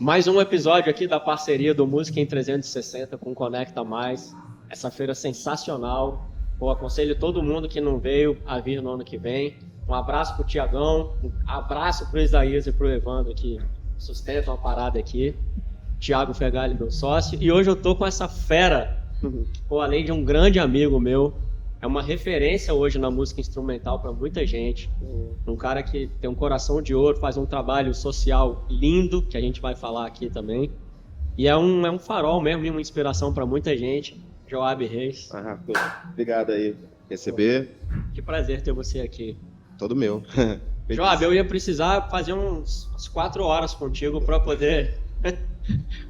Mais um episódio aqui da parceria do Música em 360 com Conecta Mais. Essa feira sensacional. Eu aconselho todo mundo que não veio a vir no ano que vem. Um abraço pro Tiagão, um abraço pro Isaías e pro Evandro que sustentam a parada aqui. Thiago Fegali, meu sócio. E hoje eu tô com essa fera, além de um grande amigo meu. É uma referência hoje na música instrumental para muita gente. Um cara que tem um coração de ouro, faz um trabalho social lindo, que a gente vai falar aqui também. E é um farol mesmo, uma inspiração para muita gente. Joab Reis. Obrigado aí, receber. Que prazer ter você aqui. Todo meu. Joab, eu ia precisar fazer umas 4 horas contigo para poder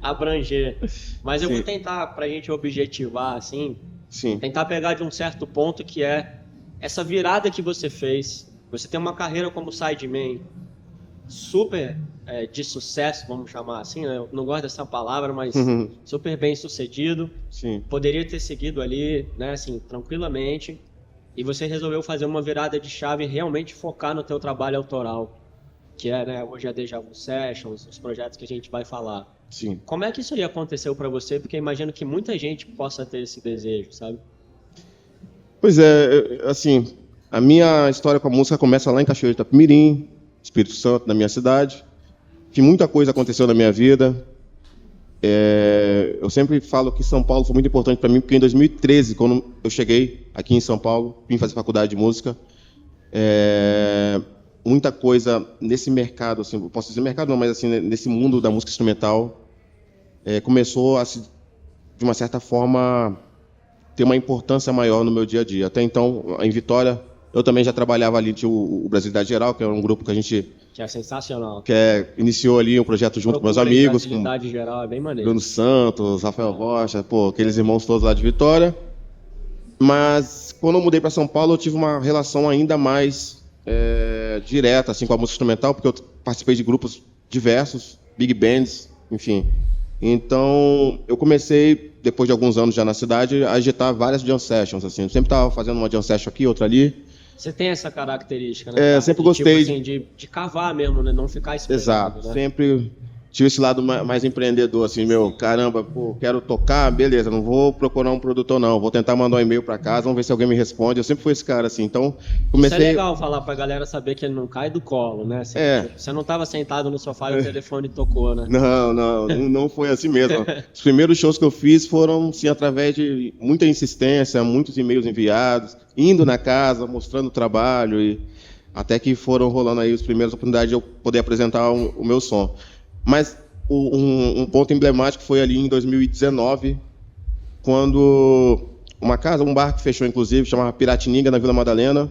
abranger. Mas eu vou tentar, para a gente objetivar, assim... Sim. Tentar pegar de um certo ponto que é essa virada que você fez. Você tem uma carreira como sideman super de sucesso, vamos chamar assim, né? Eu não gosto dessa palavra, mas super bem sucedido. Sim. Poderia ter seguido ali, né, assim, tranquilamente. E você resolveu fazer uma virada de chave e realmente focar no teu trabalho autoral, que é, né, hoje a Deja Vu Sessions, os projetos que a gente vai falar. Sim. Como é que isso aí aconteceu para você? Porque eu imagino que muita gente possa ter esse desejo, sabe? Pois é, assim, a minha história com a música começa lá em Cachoeiro de Itapemirim, Espírito Santo, na minha cidade, que muita coisa aconteceu na minha vida. Eu sempre falo que São Paulo foi muito importante para mim, porque em 2013, quando eu cheguei aqui em São Paulo, vim fazer faculdade de música, muita coisa nesse mercado, assim, eu posso dizer mercado não, mas assim, nesse mundo da música instrumental, começou a, de uma certa forma, ter uma importância maior no meu dia a dia. Até então, em Vitória, eu também já trabalhava ali, tinha o Brasilidade Geral, que é um grupo que a gente... Que é sensacional. Iniciou ali um projeto junto com meus amigos. Brasilidade Geral é bem maneiro. Bruno Santos, Rafael Rocha, aqueles irmãos todos lá de Vitória. Mas, quando eu mudei para São Paulo, eu tive uma relação ainda mais direta assim, com a música instrumental, porque eu participei de grupos diversos, big bands, enfim. Então, eu comecei, depois de alguns anos já na cidade, a agitar várias jam sessions. Assim. Eu sempre estava fazendo uma jam session aqui, outra ali. Você tem essa característica, né? Sempre gostei. Tipo, assim, de cavar mesmo, né? Não ficar esperando. Exato, né? Sempre tive esse lado mais empreendedor, assim, caramba, quero tocar, beleza, não vou procurar um produtor não, vou tentar mandar um e-mail para casa, vamos ver se alguém me responde. Eu sempre fui esse cara, assim, então comecei... Isso é legal falar pra galera saber que ele não cai do colo, né? Assim, você não estava sentado no sofá e o telefone tocou, né? Não foi assim mesmo. Os primeiros shows que eu fiz foram, assim, através de muita insistência, muitos e-mails enviados, indo na casa, mostrando o trabalho, e até que foram rolando aí as primeiras oportunidades de eu poder apresentar o meu som. Mas um ponto emblemático foi ali em 2019, quando um bar que fechou, inclusive, chamava Piratininga, na Vila Madalena.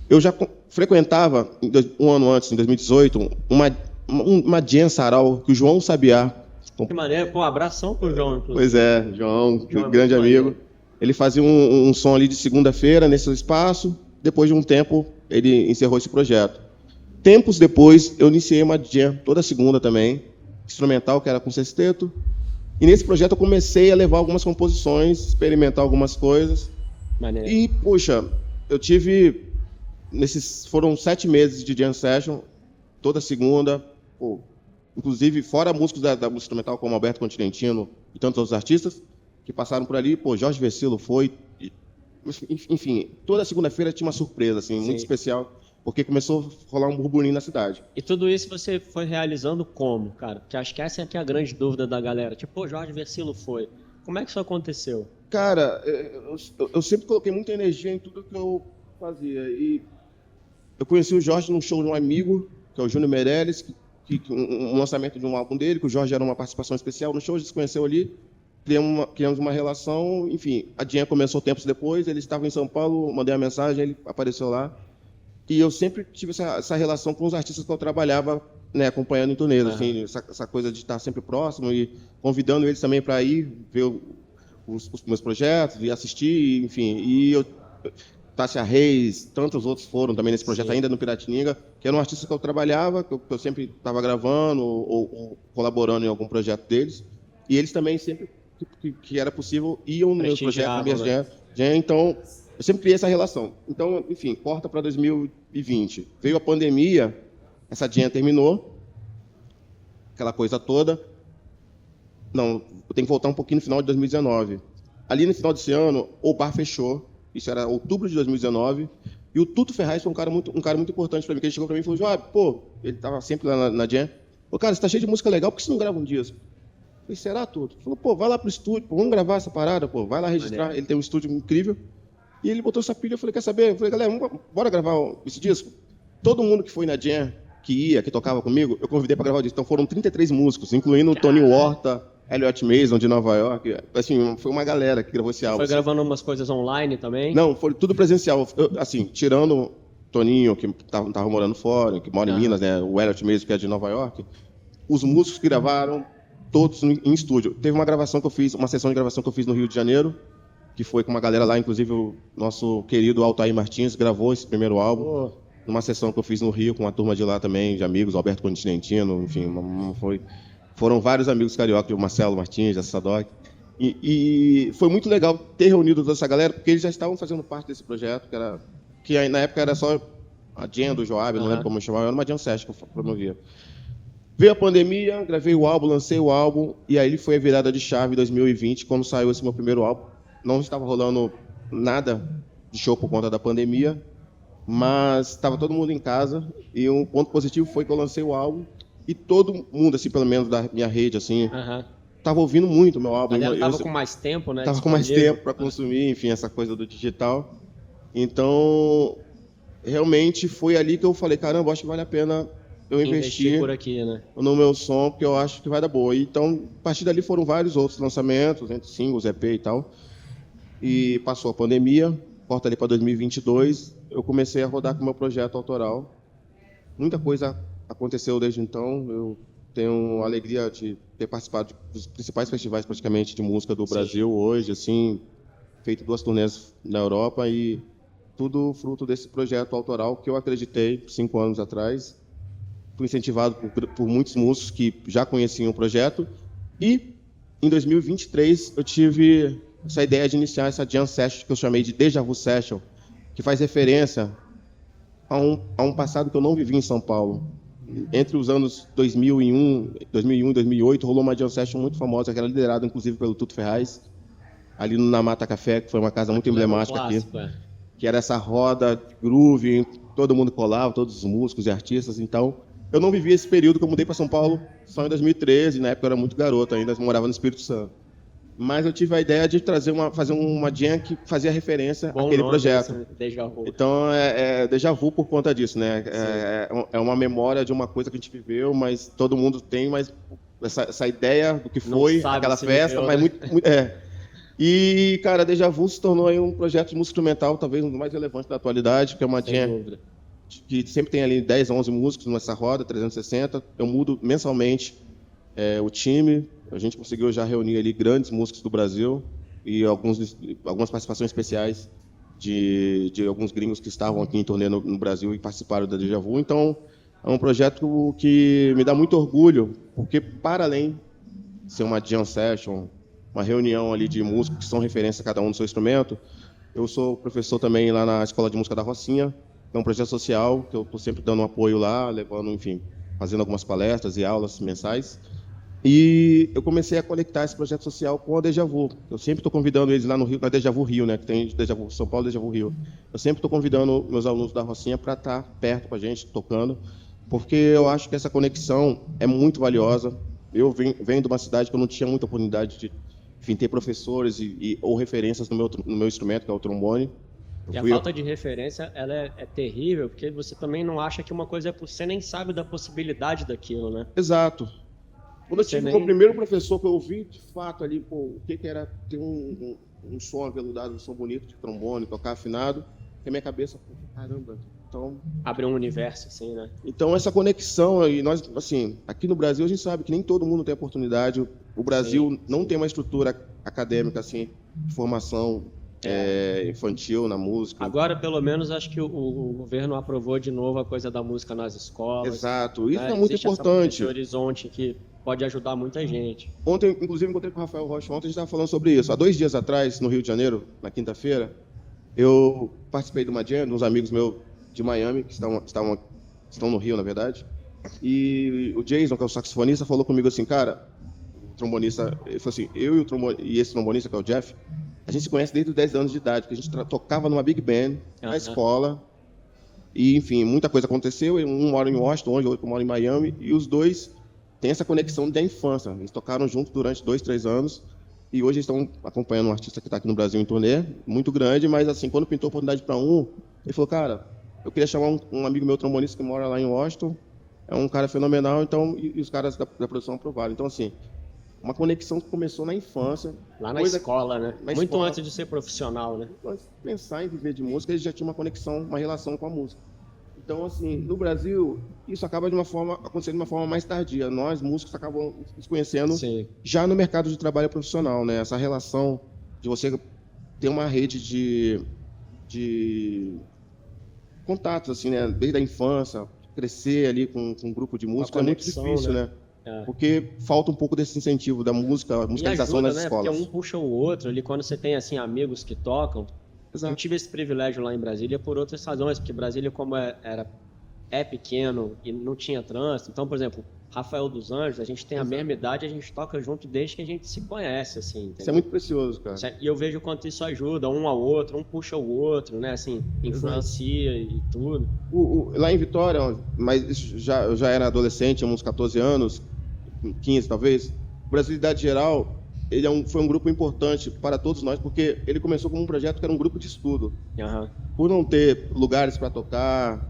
Eu já frequentava, um ano antes, em 2018, uma jam sarau que o João Sabiá... Que maneiro, abração pro João, inclusive. Pois é, João grande amigo. Ele fazia um som ali de segunda-feira, nesse espaço. Depois de um tempo, ele encerrou esse projeto. Tempos depois, eu iniciei uma jam, toda segunda também, instrumental, que era com sexteto. E nesse projeto eu comecei a levar algumas composições, experimentar algumas coisas. Maneiro. E, puxa, eu tive... Foram 7 meses de jam session, toda segunda. Inclusive, fora músicos da música instrumental, como Alberto Continentino e tantos outros artistas, que passaram por ali. Jorge Versilo foi... Enfim, toda segunda-feira tinha uma surpresa, assim, muito especial, porque começou a rolar um burburinho na cidade. E tudo isso você foi realizando como, cara? Porque acho que essa é a grande dúvida da galera. Tipo, Jorge Versilo foi. Como é que isso aconteceu? Cara, eu sempre coloquei muita energia em tudo que eu fazia. E eu conheci o Jorge num show de um amigo, que é o Júnior Meirelles, um lançamento de um álbum dele, que o Jorge era uma participação especial no show, a gente se conheceu ali, criamos uma relação, enfim, a Dinha começou tempos depois, ele estava em São Paulo, mandei uma mensagem, ele apareceu lá. E eu sempre tive essa relação com os artistas que eu trabalhava, né, acompanhando em turnês, assim, essa coisa de estar sempre próximo e convidando eles também para ir ver os meus projetos e assistir, enfim. E Tássia Reis, tantos outros foram também nesse projeto, ainda no Piratininga, que era um artista que eu trabalhava, que eu sempre estava gravando ou colaborando em algum projeto deles. E eles também sempre, que era possível, iam nos meus projetos, nas minhas jam. Então, eu sempre criei essa relação. Então, enfim, corta para 2020. Veio a pandemia, essa jam terminou. aquela coisa toda. Não, eu tenho que voltar um pouquinho no final de 2019. Ali no final desse ano, o bar fechou. Isso era outubro de 2019. E o Tuto Ferraz foi um cara muito importante para mim, que ele chegou para mim e falou, Joab, pô, ele estava sempre lá na Jam. Pô, cara, você tá cheio de música legal, por que você não grava um disco? Eu falei, será, Tuto? Ele falou, pô, vai lá pro estúdio, pô, vamos gravar essa parada, pô, vai lá registrar. Ele tem um estúdio incrível. E ele botou essa pilha, eu falei, quer saber? Eu falei, galera, bora gravar esse disco? Todo mundo que foi na Jam, que tocava comigo, eu convidei para gravar o disco. Então foram 33 músicos, incluindo o Tony Horta, Elliot Mason, de Nova York. Assim, foi uma galera que gravou esse álbum. Foi gravando umas coisas online também? Não, foi tudo presencial. Assim, tirando o Toninho, que tava morando fora, que mora em Minas, né? O Elliot Mason, que é de Nova York. Os músicos que gravaram, todos em estúdio. Teve uma gravação que eu fiz, uma sessão de gravação que eu fiz no Rio de Janeiro, que foi com uma galera lá, inclusive o nosso querido Altair Martins gravou esse primeiro álbum. Numa sessão que eu fiz no Rio com uma turma de lá também, de amigos, Alberto Continentino, enfim, foram vários amigos cariocas, o Marcelo Martins, a Sadoc. E foi muito legal ter reunido toda essa galera, porque eles já estavam fazendo parte desse projeto, que aí, na época era só a Jam do Joab, não lembro como eu chamava, era uma Jam Session que eu promovia. Veio a pandemia, gravei o álbum, lancei o álbum, e aí foi a virada de chave em 2020, quando saiu esse meu primeiro álbum. Não estava rolando nada de show por conta da pandemia, mas estava todo mundo em casa, e um ponto positivo foi que eu lancei o álbum, e todo mundo, assim, pelo menos da minha rede, assim, estava ouvindo muito o meu álbum. Estava com mais tempo, né? Estava com mais tempo para consumir, enfim, essa coisa do digital. Então, realmente foi ali que eu falei, caramba, acho que vale a pena eu investir por aqui, né? no meu som, porque eu acho que vai dar boa. Então, a partir dali foram vários outros lançamentos, entre singles, EP e tal. E passou a pandemia, corta ali para 2022, eu comecei a rodar com o meu projeto autoral. Muita coisa aconteceu desde então. Eu tenho a alegria de ter participado dos principais festivais praticamente de música do Brasil hoje, assim, feito 2 turnês na Europa e tudo fruto desse projeto autoral que eu acreditei 5 anos atrás. Fui incentivado por muitos músicos que já conheciam o projeto e em 2023 eu tive essa ideia de iniciar essa Jam Session que eu chamei de Deja Vu Session, que faz referência a um passado que eu não vivi em São Paulo. Entre os anos 2001 e 2008 rolou uma Jam Session muito famosa, que era liderada inclusive pelo Tuto Ferraz, ali no Na Mata Café, que foi uma casa muito emblemática aqui, que era essa roda de groove, todo mundo colava, todos os músicos e artistas. Então, eu não vivi esse período, que eu mudei para São Paulo só em 2013, na época eu era muito garoto ainda, morava no Espírito Santo. Mas eu tive a ideia de fazer uma jam que fazia referência àquele projeto. Déjà vu. Então, é déjà vu por conta disso, né? É uma memória de uma coisa que a gente viveu, mas todo mundo tem, mas essa ideia do que foi aquela festa, mas muito. E, cara, Déjà Vu se tornou aí um projeto de música instrumental, talvez um dos mais relevantes da atualidade, que é uma jam que sempre tem ali 10, 11 músicos nessa roda, 360. Eu mudo mensalmente o time. A gente conseguiu já reunir ali grandes músicos do Brasil e algumas participações especiais de alguns gringos que estavam aqui em turnê no Brasil e participaram da Déjà Vu. Então, é um projeto que me dá muito orgulho, porque para além de ser uma jam session, uma reunião ali de músicos que são referência a cada um do seu instrumento, eu sou professor também lá na Escola de Música da Rocinha, que é um projeto social que eu estou sempre dando um apoio lá, levando, enfim, fazendo algumas palestras e aulas mensais. E eu comecei a conectar esse projeto social com a Déjà Vu. Eu sempre estou convidando eles lá no Rio, na Déjà Vu Rio, né, que tem Déjà Vu São Paulo e Déjà Vu Rio. Eu sempre estou convidando meus alunos da Rocinha para estar perto com a gente, tocando, porque eu acho que essa conexão é muito valiosa. Eu venho de uma cidade que eu não tinha muita oportunidade de, enfim, ter professores ou referências no meu instrumento, que é o trombone. E a falta de referência, ela é terrível, porque você também não acha que uma coisa você nem sabe da possibilidade daquilo, né? Exato. Quando eu tive o primeiro professor que eu ouvi, de fato, ali, pô, o que era ter um som aveludado, um som bonito de trombone, tocar afinado, que a minha cabeça, pô, caramba, então... Abre um universo, assim, né? Então, essa conexão, e nós, assim, aqui no Brasil, a gente sabe que nem todo mundo tem oportunidade. O Brasil não tem uma estrutura acadêmica, assim, de formação infantil na música. Agora, pelo menos, acho que o governo aprovou de novo a coisa da música nas escolas. Exato, isso é muito importante. Esse horizonte que pode ajudar muita gente. Ontem, inclusive, encontrei com o Rafael Rocha, ontem a gente estava falando sobre isso. Há 2 dias atrás, no Rio de Janeiro, na quinta-feira, eu participei de uma jam, de uns amigos meus de Miami, que estão no Rio, na verdade. E o Jason, que é o saxofonista, falou comigo assim, cara, o trombonista, ele falou assim, eu e esse trombonista, que é o Jeff, a gente se conhece desde os 10 anos de idade, porque a gente tocava numa big band, na escola, e, enfim, muita coisa aconteceu, um mora em Washington, hoje, outro mora em Miami, e os dois têm essa conexão da infância. Eles tocaram juntos durante 2, 3 anos, e hoje eles estão acompanhando um artista que está aqui no Brasil em turnê, muito grande, mas, assim, quando pintou a oportunidade para ele falou, cara, eu queria chamar um amigo meu trombonista que mora lá em Washington, é um cara fenomenal, então, e os caras da produção aprovaram. Então, assim, uma conexão que começou na infância. Lá na escola, né? Na Muito escola. antes de ser profissional, né? Antes de pensar em viver de música, eles já tinham uma conexão, uma relação com a música. Então, assim, no Brasil, isso acaba acontecendo de uma forma mais tardia. Nós, músicos, acabamos nos conhecendo já no mercado de trabalho profissional, né? Essa relação de você ter uma rede de contatos, assim, né? Desde a infância, crescer ali com um grupo de música é muito difícil, né? Porque falta um pouco desse incentivo da música, a musicalização nas escolas. Porque um puxa o outro ali, quando você tem, assim, amigos que tocam. Exato. Eu tive esse privilégio lá em Brasília por outras razões, porque Brasília, como é pequeno e não tinha trânsito, então, por exemplo, Rafael dos Anjos, a gente tem a mesma idade, a gente toca junto desde que a gente se conhece, assim, entendeu? Isso é muito precioso, cara. E eu vejo o quanto isso ajuda, um ao outro, um puxa o outro, né, assim, influencia e tudo. Lá em Vitória, mas isso eu já era adolescente, uns 14 anos, 15 talvez, o Brasilidade Geral, foi um grupo importante para todos nós, porque ele começou como um projeto que era um grupo de estudo. Por não ter lugares para tocar,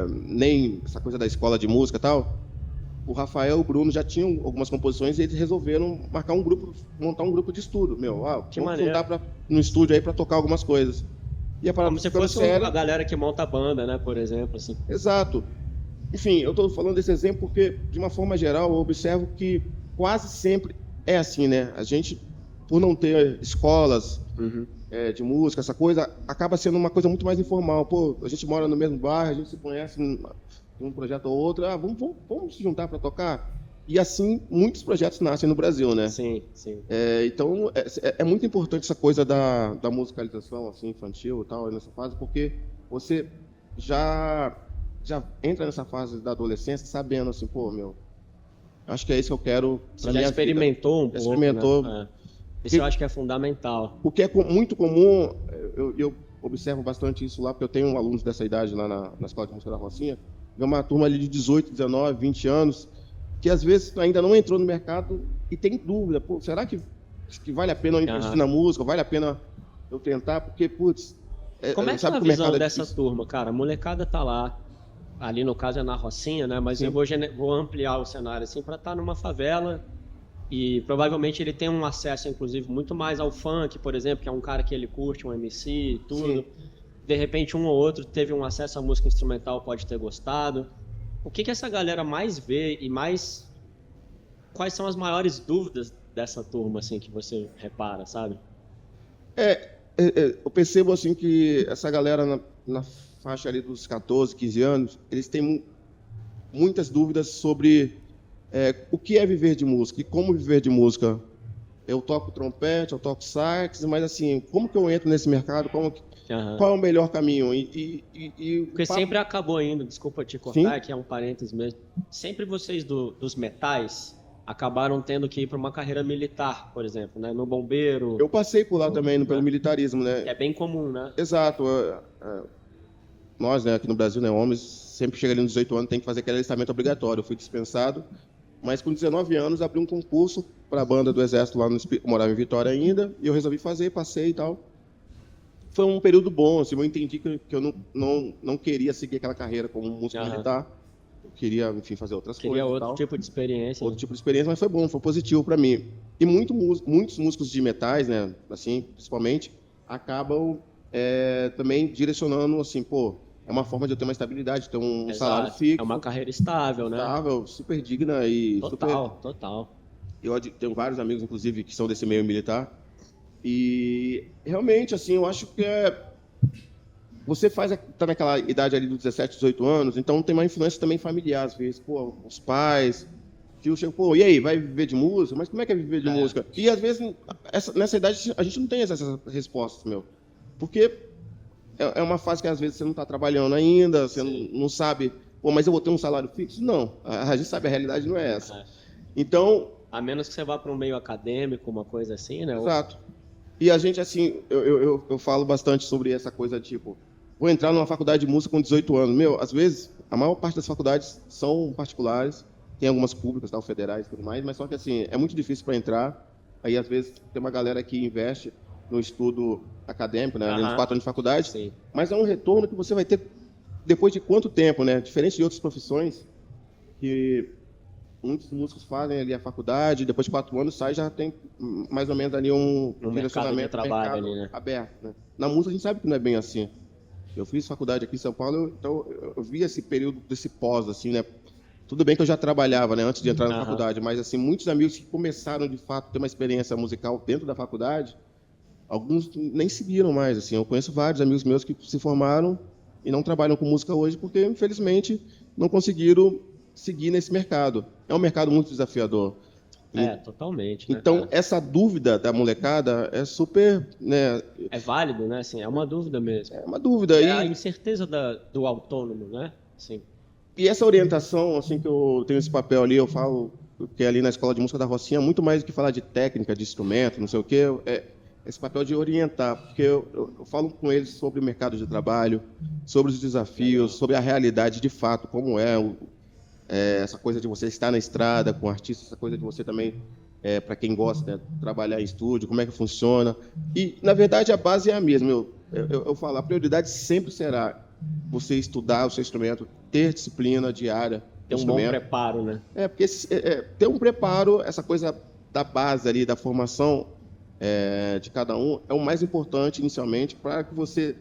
nem essa coisa da escola de música e tal, o Rafael e o Bruno já tinham algumas composições e eles resolveram montar um grupo de estudo. Vamos juntar no estúdio aí para tocar algumas coisas. E como se fosse a galera que monta a banda, né, por exemplo. Assim. Exato. Enfim, eu estou falando desse exemplo porque, de uma forma geral, eu observo que quase sempre é assim, né? A gente, por não ter escolas de música, essa coisa, acaba sendo uma coisa muito mais informal. Pô, a gente mora no mesmo bairro, a gente se conhece um projeto ou outro, vamos se juntar para tocar? E assim, muitos projetos nascem no Brasil, né? Sim. Então, é muito importante essa coisa da musicalização assim, infantil e tal, nessa fase, porque você já entra nessa fase da adolescência sabendo assim, pô, acho que é isso que eu quero pra minha vida. Já experimentou um pouco, experimentou. Né? Isso eu acho que é fundamental. Porque é muito comum, eu observo bastante isso lá, porque eu tenho alunos dessa idade lá na Escola de Música da Rocinha, vê uma turma ali de 18, 19, 20 anos, que às vezes ainda não entrou no mercado e tem dúvida, pô, será que vale a pena eu investir na música, vale a pena eu tentar? Porque, putz... Como é que é a visão dessa turma, cara? A molecada tá lá, ali no caso é na Rocinha, né? Mas eu vou ampliar o cenário assim para estar numa favela e provavelmente ele tem um acesso, inclusive, muito mais ao funk, por exemplo, que é um cara que ele curte, um MC e tudo. Sim. De repente um ou outro teve um acesso à música instrumental, pode ter gostado. O que essa galera mais vê e mais... Quais são as maiores dúvidas dessa turma, assim, que você repara, sabe? Eu percebo, assim, que essa galera na faixa ali dos 14, 15 anos, eles têm muitas dúvidas sobre o que é viver de música e como viver de música. Eu toco trompete, eu toco sax, mas assim, como que eu entro nesse mercado? Qual é o melhor caminho? Porque sempre acabou indo, desculpa te cortar, que é um parênteses mesmo, sempre vocês dos metais acabaram tendo que ir para uma carreira militar, por exemplo, né? No bombeiro... Eu passei por lá também, pelo militarismo, né? É bem comum, né? Exato. Nós, né, aqui no Brasil, né, homens, sempre chega ali nos 18 anos, tem que fazer aquele alistamento obrigatório. Eu fui dispensado, mas com 19 anos abri um concurso para a banda do Exército lá eu morava em Vitória ainda, e eu resolvi fazer, passei e tal. Foi um período bom, assim, eu entendi que eu não queria seguir aquela carreira como músico militar. Eu queria, enfim, fazer outras coisas. Queria outro tipo de experiência. Outro tipo de experiência, mas foi bom, foi positivo para mim. E muitos músicos de metais, né, assim, principalmente, acabam também direcionando, assim, pô, é uma forma de eu ter uma estabilidade, ter um salário fixo. É uma carreira estável, né? Estável, super digna e... Total. Eu tenho vários amigos, inclusive, que são desse meio militar. E, realmente, assim, eu acho que você tá naquela idade ali dos 17, 18 anos, então tem uma influência também familiar, às vezes. Pô, os pais, tio chega, pô, e aí, vai viver de música? Mas como é que é viver de música? E, às vezes, nessa idade, a gente não tem essas respostas, Porque é uma fase que, às vezes, você não está trabalhando ainda, você não sabe Pô, mas eu vou ter um salário fixo? Não, a gente sabe, a realidade não é essa. É. Então, A menos que você vá para um meio acadêmico, uma coisa assim, né? exato. E a gente, assim, eu falo bastante sobre essa coisa, tipo, vou entrar numa faculdade de música com 18 anos. Meu, às vezes, a maior parte das faculdades são particulares, tem algumas públicas, tal, federais e tudo mais, mas só que, assim, é muito difícil para entrar. Aí, às vezes, tem uma galera que investe no estudo acadêmico, né, nos 4 anos de faculdade, Sim. mas é um retorno que você vai ter depois de quanto tempo, né? Diferente de outras profissões, que muitos músicos fazem ali a faculdade, depois de 4 anos sai, já tem mais ou menos ali um direcionamento, mercado de trabalho mercado ali, né? aberto, né? Na música a gente sabe que não é bem assim. Eu fiz faculdade aqui em São Paulo, então eu vi esse período desse pós, assim, né? Tudo bem que eu já trabalhava, né, antes de entrar na faculdade, mas assim, muitos amigos que começaram de fato a ter uma experiência musical dentro da faculdade, alguns nem seguiram mais, assim. Eu conheço vários amigos meus que se formaram e não trabalham com música hoje porque, infelizmente, não conseguiram seguir nesse mercado. É um mercado muito desafiador. Totalmente. Né, Então, cara? essa dúvida da molecada é super, né, É válido, né? Assim, é uma dúvida mesmo. é uma dúvida. É a incerteza do autônomo, né? Assim, E essa orientação, assim, que eu tenho esse papel ali, eu falo que ali na Escola de Música da Rocinha, muito mais do que falar de técnica, de instrumento, não sei o quê, é esse papel de orientar, porque eu falo com eles sobre o mercado de trabalho, sobre os desafios, sobre a realidade de fato, como essa coisa de você estar na estrada com artistas, essa coisa de você também, para quem gosta, né, trabalhar em estúdio, como é que funciona. E, na verdade, a base é a mesma. Eu falo, a prioridade sempre será você estudar o seu instrumento, ter disciplina diária. tem um bom preparo, né? Porque ter um preparo, essa coisa da base ali, da formação de cada um, é o mais importante inicialmente para que você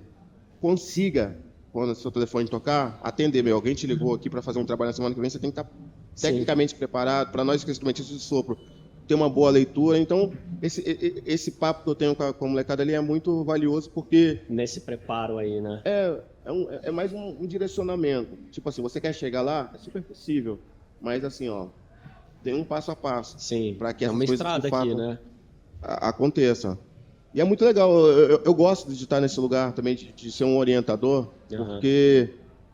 consiga, quando o seu telefone tocar, atender. Alguém te ligou aqui para fazer um trabalho na semana que vem, você tem que estar tecnicamente preparado. Para nós que instrumentistas de sopro, ter uma boa leitura. Então, esse papo que eu tenho com a molecada ali é muito valioso porque Nesse preparo aí, né? é mais um direcionamento. Tipo assim, você quer chegar lá? É super possível. Mas assim, ó, tem um passo a passo. Sim. Para que É essas uma coisas estrada de fato aqui, né? aconteça. E é muito legal. Eu gosto de estar nesse lugar também, de ser um orientador, porque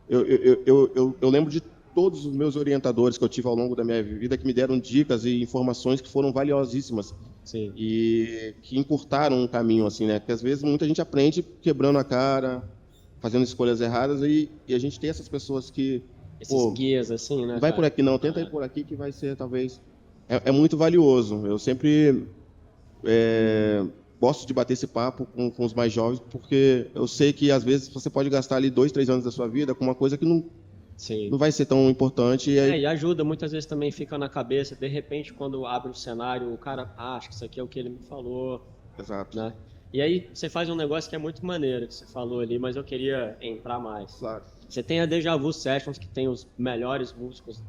eu lembro de todos os meus orientadores que eu tive ao longo da minha vida que me deram dicas e informações que foram valiosíssimas. Sim. E que encurtaram um caminho, assim, né? Porque às vezes muita gente aprende quebrando a cara, fazendo escolhas erradas, e a gente tem essas pessoas que... Esses guias, assim, né? Não vai por aqui não, tenta ir por aqui que vai ser, talvez... É muito valioso. Eu sempre gosto de bater esse papo com os mais jovens, porque eu sei que às vezes você pode gastar ali 2, 3 anos da sua vida com uma coisa que não vai ser tão importante. E ajuda, muitas vezes também fica na cabeça, de repente quando abre o cenário, o cara acha que isso aqui é o que ele me falou. Exato. Né? E aí você faz um negócio que é muito maneiro, que você falou ali, mas eu queria entrar mais. Claro. Você tem a Deja Vu Sessions, que tem os melhores músicos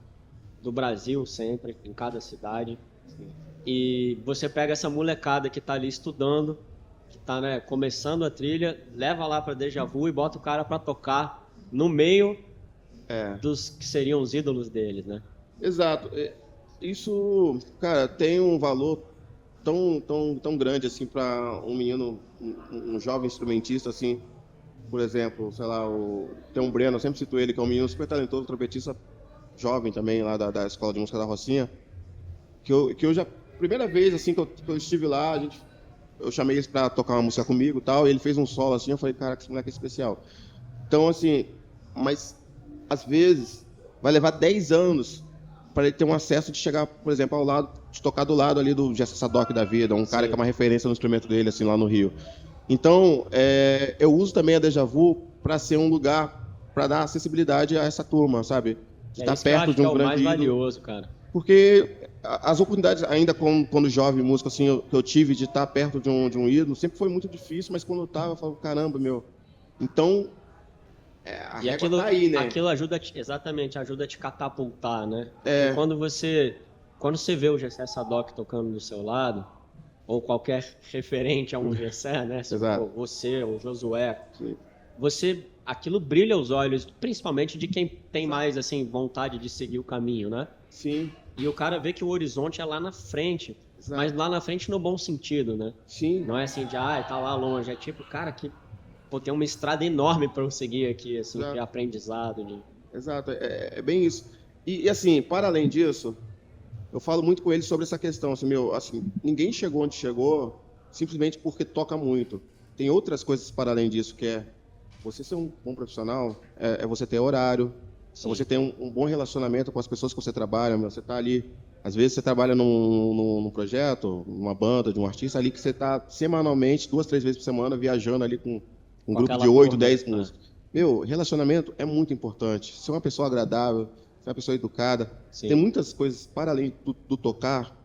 do Brasil sempre, em cada cidade. Sim. E você pega essa molecada que tá ali estudando, que tá, né, começando a trilha, leva lá pra Deja Vu e bota o cara pra tocar no meio dos que seriam os ídolos deles, né? Exato. Isso, cara, tem um valor tão grande assim para um menino, um jovem instrumentista, assim. Por exemplo, sei lá, tem um Breno, eu sempre cito ele, que é um menino super talentoso, trompetista jovem também, lá da Escola de Música da Rocinha, que eu já, primeira vez assim que eu estive lá, eu chamei ele para tocar uma música comigo e tal, e ele fez um solo assim, eu falei, cara, que esse moleque é especial. Então, assim, mas às vezes vai levar 10 anos para ele ter um acesso de chegar, por exemplo, ao lado, de tocar do lado ali do Jesse Sadock da vida, um cara que é uma referência no instrumento dele, assim, lá no Rio. Então, eu uso também a Deja Vu para ser um lugar para dar acessibilidade a essa turma, sabe? De estar perto de um grande ídolo. É mais valioso, cara. Porque as oportunidades, ainda quando jovem músico, assim, que eu tive de estar perto de um ídolo, sempre foi muito difícil, mas quando eu estava, eu falava, caramba, meu. Então, a régua tá aí, né? Aquilo ajuda, exatamente, ajuda a te catapultar, né? E quando você vê o Gessé Sadock tocando do seu lado, ou qualquer referente a um Gessé, né? Você, o Josué, aquilo brilha os olhos, principalmente de quem tem mais, assim, vontade de seguir o caminho, né? Sim. E o cara vê que o horizonte é lá na frente, mas lá na frente no bom sentido, né? Sim. Não é assim de, tá lá longe, é tipo, cara, tem uma estrada enorme para eu seguir aqui, assim, de aprendizado. Exato, é bem isso. E, assim, para além disso, eu falo muito com ele sobre essa questão, assim, assim, ninguém chegou onde chegou simplesmente porque toca muito. Tem outras coisas para além disso, que é você ser um bom profissional, é você ter horário, é você ter um bom relacionamento com as pessoas que você trabalha, você está ali, às vezes você trabalha num projeto, numa banda, de um artista ali que você está semanalmente, 2, 3 vezes por semana, viajando ali com um grupo de 8, 10 músicos. Relacionamento é muito importante. Ser uma pessoa agradável, ser uma pessoa educada. Sim. Tem muitas coisas, para além do tocar,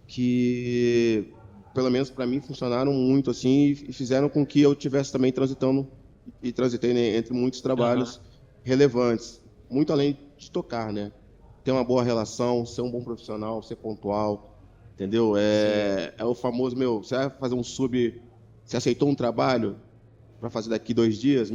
que, pelo menos para mim, funcionaram muito assim e fizeram com que eu estivesse também transitei, né, entre muitos trabalhos relevantes. Muito além de tocar, né? Ter uma boa relação, ser um bom profissional, ser pontual, entendeu? É o famoso, você vai fazer um você aceitou um trabalho para fazer daqui 2 dias,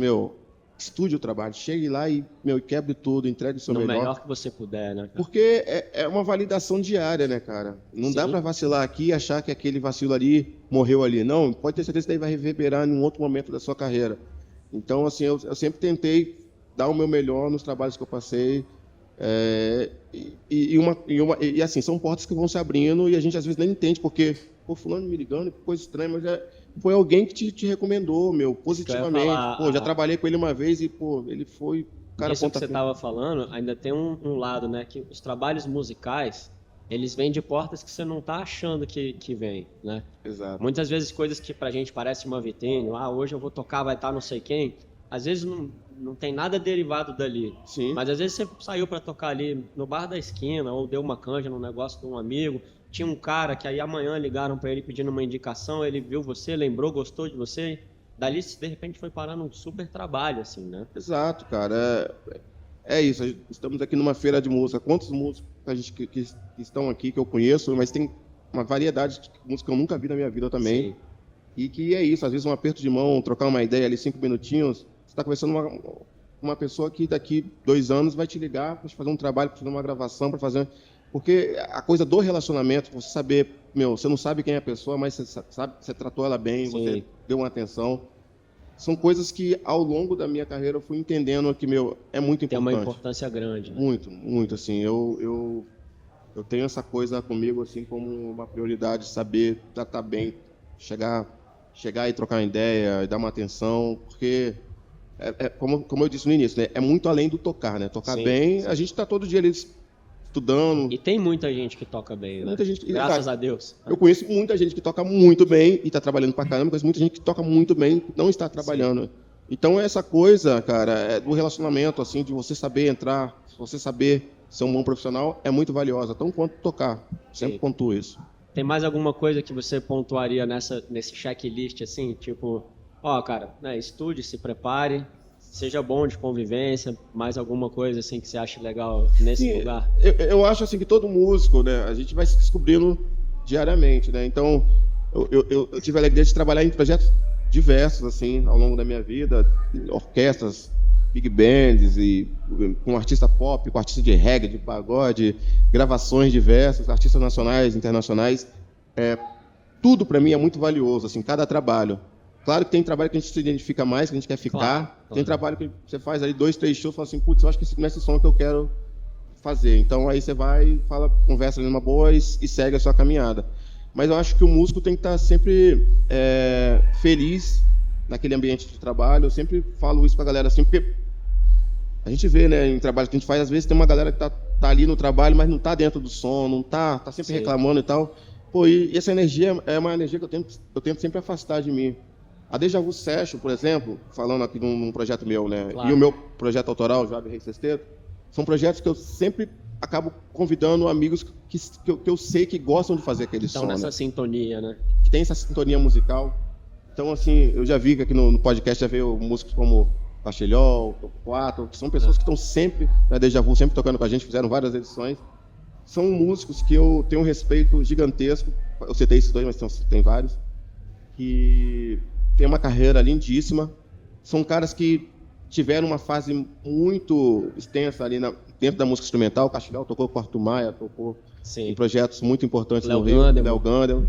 estude o trabalho, chegue lá e, quebre tudo, entregue o seu melhor. No melhor que você puder, né, cara? Porque é uma validação diária, né, cara? Não dá para vacilar aqui e achar que aquele vacilo ali morreu ali. Não, pode ter certeza que daí vai reverberar em um outro momento da sua carreira. Então, assim, eu sempre tentei dar o meu melhor nos trabalhos que eu passei. E assim, são portas que vão se abrindo e a gente às vezes nem entende, porque, fulano me ligando, coisa estranha, mas foi alguém que te recomendou, positivamente. Já trabalhei com ele uma vez e, ele foi... Cara, isso que você estava falando, ainda tem um lado, né, que os trabalhos musicais, eles vêm de portas que você não está achando que vem, né? Exato. Muitas vezes coisas que pra gente parece uma vitrine, hoje eu vou tocar, vai estar não sei quem, às vezes não tem nada derivado dali. Sim. Mas às vezes você saiu para tocar ali no bar da esquina, ou deu uma canja num negócio de um amigo, tinha um cara que aí amanhã ligaram para ele pedindo uma indicação, ele viu você, lembrou, gostou de você, dali de repente foi parar num super trabalho, assim, né? Exato, cara. É isso, estamos aqui numa feira de música. Quantos músicos que estão aqui que eu conheço, mas tem uma variedade de música que eu nunca vi na minha vida também. Sim. E que é isso, às vezes um aperto de mão, trocar uma ideia ali, 5 minutinhos, você está conversando com uma pessoa que daqui 2 anos vai te ligar para fazer um trabalho, para fazer uma gravação, para fazer... Porque a coisa do relacionamento, você saber, você não sabe quem é a pessoa, mas você sabe, você tratou ela bem, sim, você deu uma atenção. São coisas que, ao longo da minha carreira, eu fui entendendo que, é muito importante. Tem uma importância grande. Né? Muito, muito, assim. Eu tenho essa coisa comigo, assim, como uma prioridade, saber tratar bem, chegar e trocar uma ideia, e dar uma atenção, porque, como eu disse no início, né, é muito além do tocar, né? Tocar bem, sim. A gente está todo dia ali estudando. E tem muita gente que toca bem, né? Muita gente, graças a Deus. Eu conheço muita gente que toca muito bem e está trabalhando pra caramba, mas muita gente que toca muito bem e não está trabalhando. Sim. Então, essa coisa, cara, do relacionamento, assim, de você saber entrar, você saber ser um bom profissional, é muito valiosa, tão quanto tocar. Sempre pontuo isso. Tem mais alguma coisa que você pontuaria nesse checklist, assim, tipo, cara, né, estude, se prepare, seja bom de convivência, mais alguma coisa assim que você acha legal nesse lugar? Eu acho assim que todo músico, né, a gente vai se descobrindo diariamente, né? Então, eu tive a alegria de trabalhar em projetos diversos assim ao longo da minha vida, orquestras, big bands e com artista pop, com artista de reggae, de pagode, gravações diversas, artistas nacionais, internacionais. Tudo para mim é muito valioso, assim, cada trabalho. Claro que tem trabalho que a gente se identifica mais, que a gente quer ficar. Claro. Tem trabalho que você faz ali 2, 3 shows e fala assim, putz, eu acho que esse não é esse som que eu quero fazer. Então aí você vai, conversa ali numa boa e segue a sua caminhada. Mas eu acho que o músico tem que estar sempre feliz naquele ambiente de trabalho. Eu sempre falo isso pra galera assim, porque a gente vê, né, em trabalho que a gente faz, às vezes tem uma galera que tá ali no trabalho, mas não tá dentro do som, não tá sempre reclamando e tal. E essa energia é uma energia que eu tento sempre afastar de mim. A Deja Vu Session, por exemplo, falando aqui de um projeto meu, né? Claro. E o meu projeto autoral, o Joab Rei Sexteto, são projetos que eu sempre acabo convidando amigos que eu sei que gostam de fazer aquele som. Então, nessa sintonia, né? Que tem essa sintonia musical. Então, assim, eu já vi que aqui no podcast já veio músicos como Bachelhol, Topo 4, que são pessoas que estão sempre na Deja Vu, sempre tocando com a gente, fizeram várias edições. São músicos que eu tenho um respeito gigantesco. Eu citei esses 2, mas tem vários. Que tem uma carreira lindíssima. São caras que tiveram uma fase muito extensa ali dentro da música instrumental. O Castilhal tocou com o Arthur Maia, tocou em projetos muito importantes no Rio. Léo Gandel.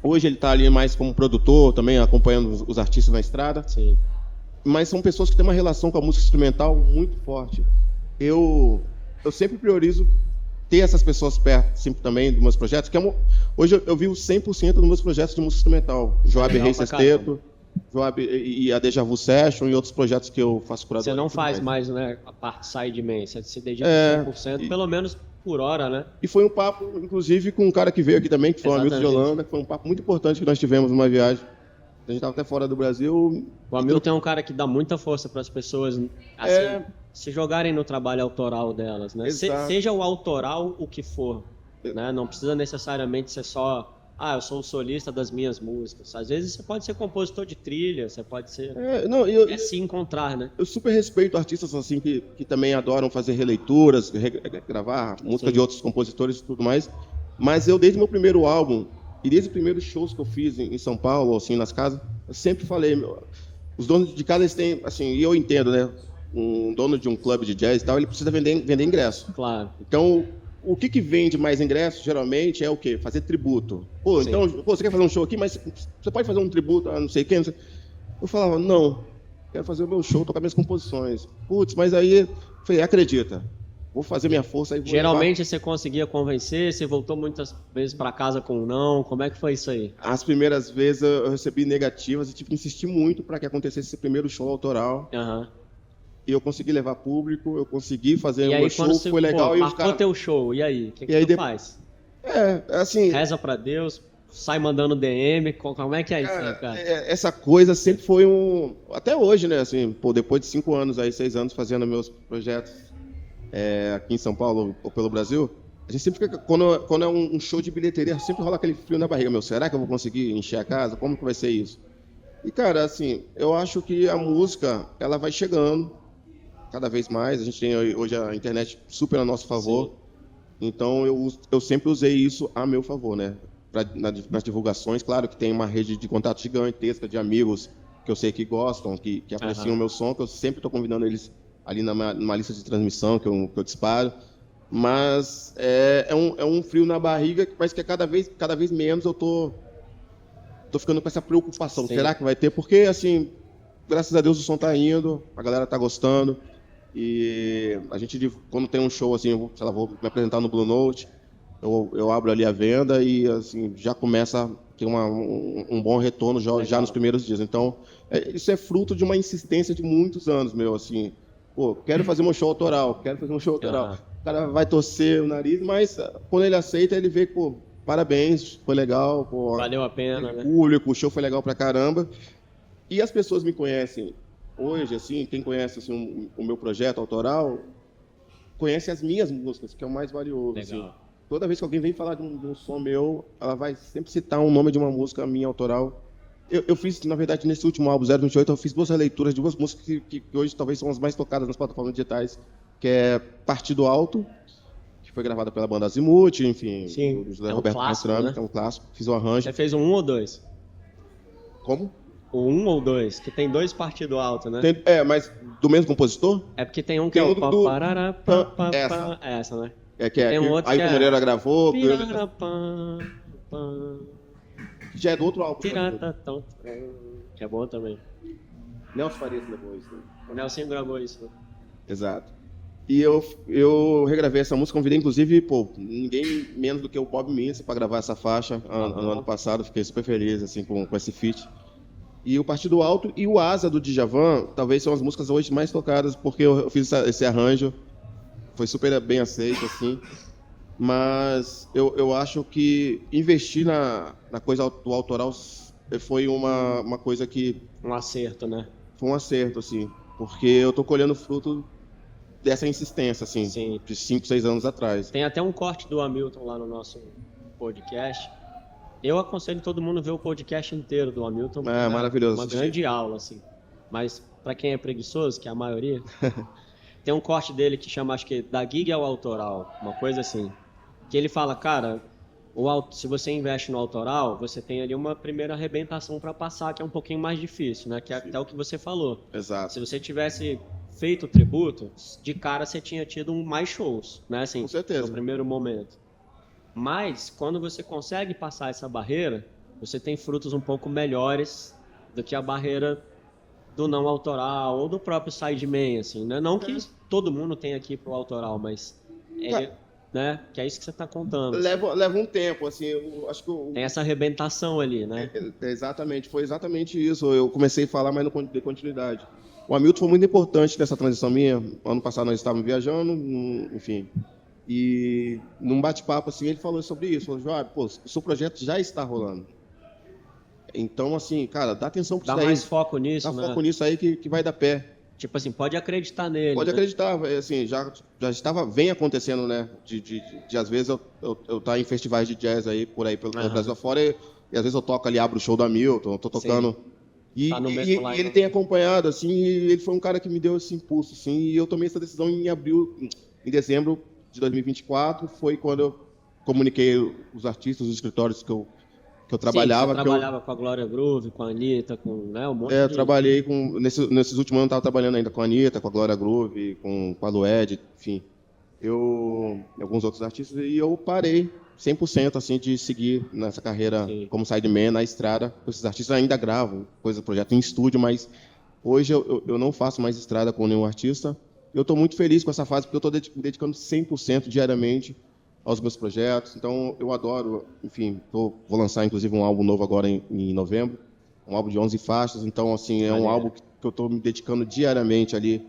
Hoje ele está ali mais como produtor, também acompanhando os artistas na estrada. Sim. mas são pessoas que têm uma relação com a música instrumental muito forte. Eu sempre priorizo ter essas pessoas perto, sempre também, dos meus projetos, hoje eu vivo 100% dos meus projetos de música instrumental. Joab Rei Sexteto, Joab e a Deja Vu Session e outros projetos que eu faço curadoria. Você não faz mais, né, a parte sideman, você se dedica 100%, pelo menos por hora, né? E foi um papo, inclusive, com um cara que veio aqui também, que foi um amigo de Holanda, que foi um papo muito importante que nós tivemos numa viagem. A gente estava até fora do Brasil. O Hamilton é um cara que dá muita força para as pessoas assim, se jogarem no trabalho autoral delas, né? Seja o autoral o que for, né? Não precisa necessariamente ser só, eu sou o solista das minhas músicas. Às vezes você pode ser compositor de trilha, você pode ser... se encontrar, né? Eu super respeito artistas assim que também adoram fazer releituras, gravar música de outros compositores e tudo mais, mas eu, desde o meu primeiro álbum, e desde os primeiros shows que eu fiz em São Paulo, assim, nas casas, eu sempre falei, os donos de casa, eles têm, assim, e eu entendo, né? Um dono de um clube de jazz e tal, ele precisa vender ingresso. Claro. Então, o que vende mais ingresso, geralmente, é o quê? Fazer tributo. Então, você quer fazer um show aqui, mas você pode fazer um tributo a não sei quem? Eu falava, não, quero fazer o meu show, tocar minhas composições. Mas aí, eu falei, acredita. Vou fazer minha força aí. Geralmente você conseguia convencer, você voltou muitas vezes para casa com um não, como é que foi isso aí? As primeiras vezes eu recebi negativas e tive que insistir muito para que acontecesse esse primeiro show autoral. E eu consegui levar público, eu consegui fazer um show, foi legal. Marcou teu show, e aí? O que tu faz? Assim... Reza para Deus, sai mandando DM, como é que é isso aí, cara? Essa coisa sempre foi até hoje, né, assim, depois de 5 anos, 6 anos fazendo meus projetos aqui em São Paulo ou pelo Brasil, a gente sempre fica, quando é um show de bilheteria, sempre rola aquele frio na barriga, será que eu vou conseguir encher a casa? Como que vai ser isso? E, cara, assim, eu acho que a música, ela vai chegando cada vez mais, a gente tem hoje a internet super a nosso favor, então eu sempre usei isso a meu favor, né? Nas divulgações, claro que tem uma rede de contato gigantesca de amigos que eu sei que gostam, que apreciam o meu som, que eu sempre estou convidando eles ali numa lista de transmissão que eu disparo, mas é um frio na barriga, mas que cada vez menos eu tô ficando com essa preocupação. Será que vai ter? Porque, assim, graças a Deus o som tá indo, a galera tá gostando, e a gente, quando tem um show, assim, vou me apresentar no Blue Note, eu abro ali a venda e, assim, já começa a ter um bom retorno já nos primeiros dias. Então, isso é fruto de uma insistência de muitos anos, assim, quero fazer um show autoral. O cara vai torcer o nariz, mas quando ele aceita, ele vê que, parabéns, foi legal. Valeu a pena, né? O show foi legal pra caramba. E as pessoas me conhecem hoje, assim, quem conhece assim, o meu projeto autoral, conhece as minhas músicas, que é o mais valioso. Assim. Toda vez que alguém vem falar de um som meu, ela vai sempre citar um nome de uma música minha autoral. Eu fiz, na verdade, nesse último álbum, 028, eu fiz 2 releituras de 2 músicas que hoje talvez são as mais tocadas nas plataformas digitais, que é Partido Alto, que foi gravada pela banda Azimuth, enfim, do José Roberto Pastrana, né? Que é um clássico, fiz o arranjo. Você fez um ou 2? Como? O 1 ou 2, que tem 2 Partido Alto, né? Mas do mesmo compositor? É porque tem um que é o essa, né? Tem um outro aí o Moreira gravou. Já é do outro álbum. Que é bom também. Nelson Farias gravou isso. O Nelson gravou isso. Né? Exato. E eu regravei essa música, convidei inclusive, ninguém menos do que o Bob Mince para gravar essa faixa no ano passado. Fiquei super feliz assim, com esse feat. E o Partido Alto e o Asa do Djavan, talvez são as músicas hoje mais tocadas, porque eu fiz esse arranjo. Foi super bem aceito, assim. Mas eu acho que investir na coisa do autoral foi uma coisa que... Um acerto, né? Foi um acerto, assim. Porque eu tô colhendo fruto dessa insistência, assim, de 5, 6 anos atrás. Tem até um corte do Hamilton lá no nosso podcast. Eu aconselho todo mundo a ver o podcast inteiro do Hamilton. É maravilhoso. Uma grande aula, assim. Mas para quem é preguiçoso, que é a maioria, tem um corte dele que chama, acho que, da gig ao autoral, uma coisa assim. Que ele fala, cara, se você investe no autoral, você tem ali uma primeira arrebentação para passar, que é um pouquinho mais difícil, né? Que é até o que você falou. Exato. Se você tivesse feito o tributo, de cara você tinha tido mais shows, né? Assim, com certeza. No primeiro momento. Mas, quando você consegue passar essa barreira, você tem frutos um pouco melhores do que a barreira do não autoral ou do próprio sideman, assim, né? Não que todo mundo tenha aqui pro autoral, mas né? Que é isso que você tá contando. Assim. Leva um tempo, assim, eu acho que tem essa arrebentação ali, né? Exatamente, foi exatamente isso. Eu comecei a falar, mas não dei continuidade. O Hamilton foi muito importante nessa transição minha. Ano passado nós estávamos viajando, enfim. E num bate-papo assim, ele falou sobre isso. Falou, João, pô, o seu projeto já está rolando. Então, assim, cara, dá atenção para isso aí. Dá mais foco nisso, né? Dá foco nisso aí que vai dar pé. Tipo assim, pode acreditar nele. Pode acreditar, assim, já vem acontecendo, né? De às vezes eu tá em festivais de jazz aí, por aí, pelo Brasil afora, e às vezes eu toco ali, abro o show do Hamilton, eu tô tocando. Sim. E ele tem acompanhado, assim, e ele foi um cara que me deu esse impulso, assim, e eu tomei essa decisão em dezembro de 2024, foi quando eu comuniquei os artistas, os escritórios que eu trabalhava. Sim, você trabalhava com a Glória Groove, com a Anitta, com né, um monte eu trabalhei com... Nesses últimos anos eu estava trabalhando ainda com a Anitta, com a Glória Groove, com a Lued, enfim. Alguns outros artistas, e eu parei 100% assim, de seguir nessa carreira como sideman na estrada. Esses artistas ainda gravam projeto em estúdio, mas hoje eu não faço mais estrada com nenhum artista. Eu estou muito feliz com essa fase, porque eu estou me dedicando 100% diariamente aos meus projetos. Então, eu adoro, enfim, vou lançar, inclusive, um álbum novo agora em novembro, um álbum de 11 faixas. Então, assim, é um álbum que eu estou me dedicando diariamente ali.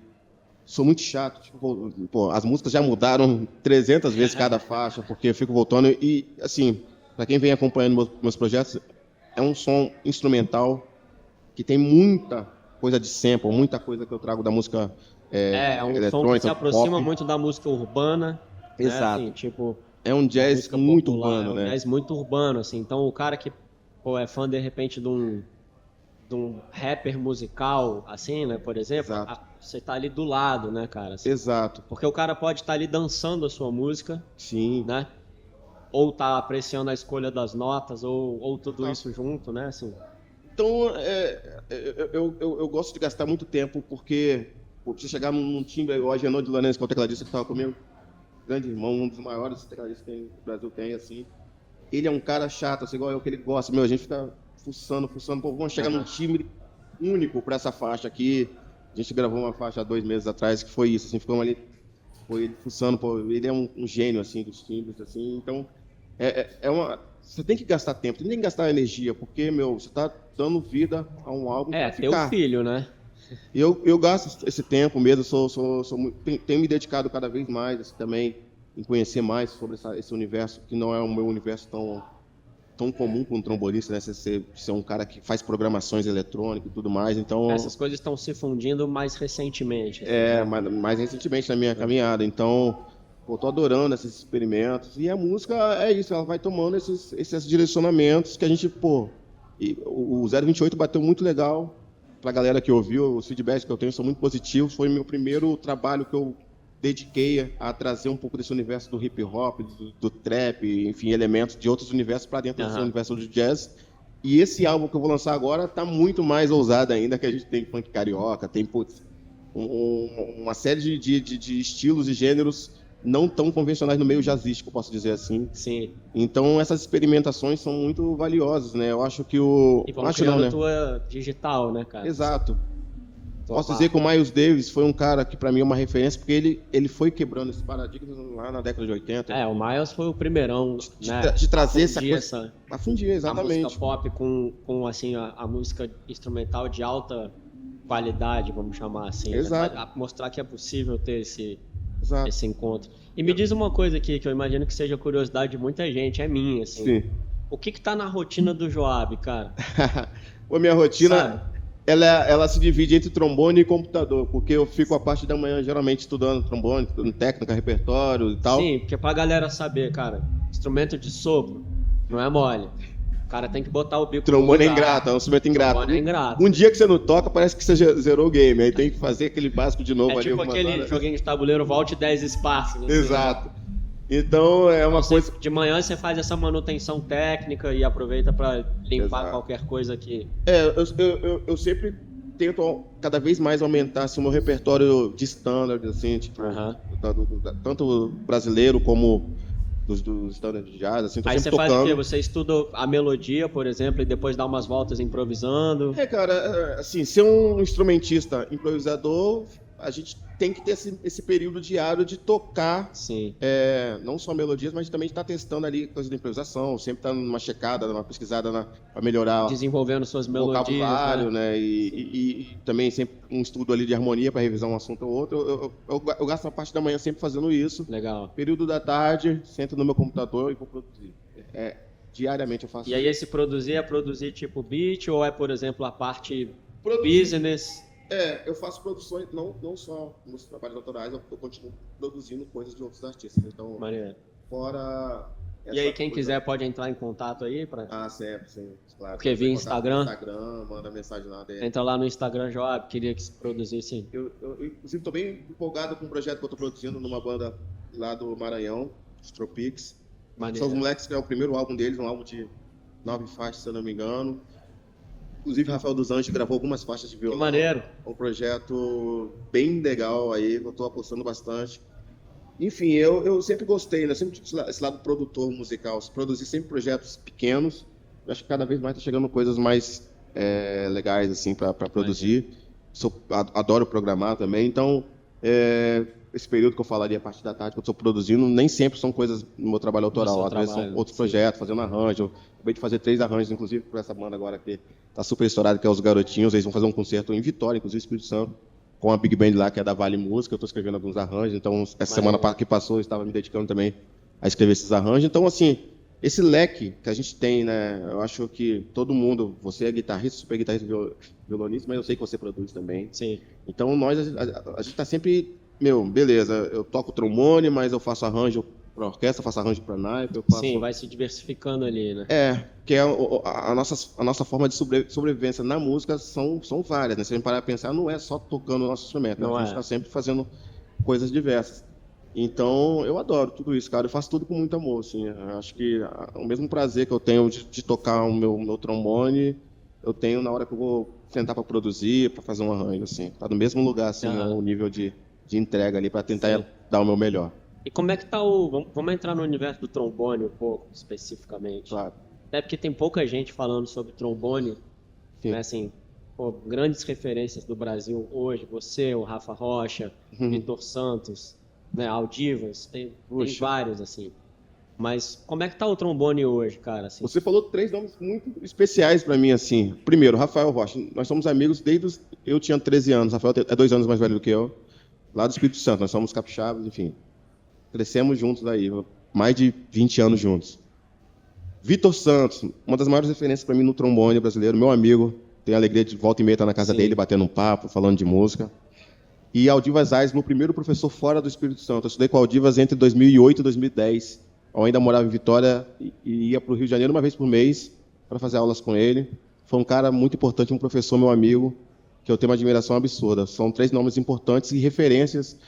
Sou muito chato, tipo, pô, as músicas já mudaram 300 vezes cada faixa, porque eu fico voltando. E, assim, para quem vem acompanhando meus projetos, é um som instrumental que tem muita coisa de sample, muita coisa que eu trago da música um som que se aproxima muito da música urbana. Exato. Né, assim, tipo, é um jazz muito popular, urbano, né? É um jazz muito urbano, assim. Então, o cara que é fã, de repente, de um rapper musical, assim, né, por exemplo, você tá ali do lado, né, cara? Assim, exato. Porque o cara pode estar ali dançando a sua música. Sim. Né? Ou tá apreciando a escolha das notas, ou tudo isso junto, né? Assim. Então, eu gosto de gastar muito tempo, porque você chegar num timbre, o Agenor de Lourenço, que é o tecladista que estava comigo, grande irmão, um dos maiores tecladistas que o Brasil tem, assim. Ele é um cara chato, assim, igual eu, que ele gosta. A gente fica fuçando. Pô, vamos chegar num timbre único para essa faixa aqui. A gente gravou uma faixa há 2 meses atrás, que foi isso, assim, ficamos ali, foi ele fuçando, pô, ele é um gênio, assim, dos timbres, assim. Então, você tem que gastar tempo, tem que gastar energia, porque, você tá dando vida a um álbum pra ficar. Teu filho, né? Eu gasto esse tempo mesmo, tenho me dedicado cada vez mais assim, também em conhecer mais sobre esse universo, que não é o meu universo tão comum com um trombonista, né? Você ser um cara que faz programações eletrônicas e tudo mais, então... Essas coisas estão se fundindo mais recentemente. Assim, mais recentemente na minha caminhada, então... Pô, tô adorando esses experimentos, e a música é isso, ela vai tomando esses direcionamentos que a gente, e o 028 bateu muito legal. Para a galera que ouviu, os feedbacks que eu tenho são muito positivos. Foi meu primeiro trabalho que eu dediquei a trazer um pouco desse universo do hip hop, do trap, enfim, elementos de outros universos para dentro desse universo do jazz. E esse álbum que eu vou lançar agora está muito mais ousado ainda, que a gente tem funk carioca, tem uma série de estilos e gêneros não tão convencionais no meio jazzístico, posso dizer assim. Sim. Então, essas experimentações são muito valiosas, né? Eu acho que E vamos criando a tua digital, né, cara? Exato. Posso dizer que o Miles Davis foi um cara que, para mim, é uma referência, porque ele foi quebrando esse paradigma lá na década de 80. O Miles foi o primeirão, de trazer essa coisa... Afundir, exatamente. A música pop com assim, a música instrumental de alta qualidade, vamos chamar assim. Exato. Né? Mostrar que é possível ter esse encontro. E me diz uma coisa aqui, que eu imagino que seja curiosidade de muita gente, é minha, assim. Sim. O que tá na rotina do Joab, cara? A minha rotina, ela se divide entre trombone e computador, porque eu fico a parte da manhã geralmente estudando trombone, estudando técnica, repertório e tal. Sim, porque pra galera saber, cara, instrumento de sopro não é mole. O cara tem que botar o bico. Trombone é ingrato, é um instrumento ingrato. Trombone é ingrato. Um dia que você não toca, parece que você zerou o game. Aí tem que fazer aquele básico de novo. É tipo aquele joguinho de tabuleiro, volte 10 espaços. Assim, exato. Então é uma coisa... De manhã você faz essa manutenção técnica e aproveita para limpar qualquer coisa aqui. Eu sempre tento cada vez mais aumentar assim, o meu repertório de standard, assim, tipo, tanto brasileiro como dos standards de jazz, assim, tô Aí sempre você faz o quê? tocando. Você estuda a melodia, por exemplo, e depois dá umas voltas improvisando? Cara, assim, ser um instrumentista improvisador, a gente tem que ter esse período diário de tocar, Sim. não só melodias, mas também de estar testando ali coisas de improvisação, sempre estar numa checada, numa pesquisada para melhorar Desenvolvendo suas o melodias, vocabulário, né? né? E também sempre um estudo ali de harmonia para revisar um assunto ou outro. Eu gasto a parte da manhã sempre fazendo isso. Legal. Período da tarde, sento no meu computador e vou produzir. Diariamente eu faço E aí esse produzir é produzir tipo beat ou é, por exemplo, a parte business? Eu faço produções, não só nos trabalhos autorais, eu continuo produzindo coisas de outros artistas. Então, Maneiro. fora... E aí quem quiser pode entrar em contato aí? Sempre, claro. Porque via Instagram? Instagram, manda mensagem lá dele. Entra lá no Instagram, Joab, queria que se produzisse. Eu inclusive, estou bem empolgado com um projeto que eu estou produzindo numa banda lá do Maranhão, os Tropics. Maneiro. São os moleques que é o primeiro álbum deles, um álbum de 9 faixas, se eu não me engano. Inclusive, Rafael dos Anjos gravou algumas faixas de violão. Que maneiro. Um projeto bem legal aí, eu estou apostando bastante. Enfim, eu sempre gostei, né? Sempre tive esse lado produtor musical, produzir sempre projetos pequenos. Eu acho que cada vez mais está chegando coisas mais legais assim para produzir. Adoro programar também, então esse período que eu falaria a partir da tarde que eu estou produzindo, nem sempre são coisas no meu trabalho autoral, às vezes são outros projetos, fazendo arranjo. Eu acabei de fazer 3 arranjos, inclusive, para essa banda agora que está super estourada, que é os Garotinhos. Eles vão fazer um concerto em Vitória, inclusive Espírito Santo, com a Big Band lá, que é da Vale Música. Eu estou escrevendo alguns arranjos, então essa semana que passou eu estava me dedicando também a escrever esses arranjos. Então, assim, esse leque que a gente tem, né? Eu acho que todo mundo, você é guitarrista, super guitarrista, violonista, mas eu sei que você produz também. Sim. Então, a gente está sempre, beleza, eu toco trombone, mas eu faço arranjo para orquestra, faço arranjo para naipe. Sim, vai se diversificando ali, né? Que é a nossa forma de sobrevivência na música são várias, né? Se a gente parar para pensar, não é só tocando o nosso instrumento, né? A gente está sempre fazendo coisas diversas. Então, eu adoro tudo isso, cara. Eu faço tudo com muito amor, assim. Eu acho que o mesmo prazer que eu tenho de tocar o meu trombone, eu tenho na hora que eu vou sentar para produzir, para fazer um arranjo, assim. Tá no mesmo lugar, assim, o nível de entrega ali, para tentar dar o meu melhor. E como é que tá Vamos entrar no universo do trombone um pouco, especificamente. Claro. Até porque tem pouca gente falando sobre trombone, né? Assim, grandes referências do Brasil hoje, você, o Rafa Rocha, Vitor Santos, né? Aldivas, tem vários, assim. Mas como é que tá o trombone hoje, cara? Assim? Você falou 3 nomes muito especiais para mim, assim. Primeiro, Rafael Rocha. Nós somos amigos desde eu tinha 13 anos. Rafael é 2 anos mais velho do que eu. Lá do Espírito Santo. Nós somos capixabas, enfim. Crescemos juntos aí, mais de 20 anos juntos. Vitor Santos, uma das maiores referências para mim no trombone brasileiro, meu amigo. Tenho a alegria de volta e meia estar na casa dele, batendo um papo, falando de música. E Aldivas Aires, meu primeiro professor fora do Espírito Santo. Eu estudei com Aldivas entre 2008 e 2010. Eu ainda morava em Vitória e ia para o Rio de Janeiro uma vez por mês para fazer aulas com ele. Foi um cara muito importante, um professor, meu amigo, que eu tenho uma admiração absurda. São 3 nomes importantes e referências.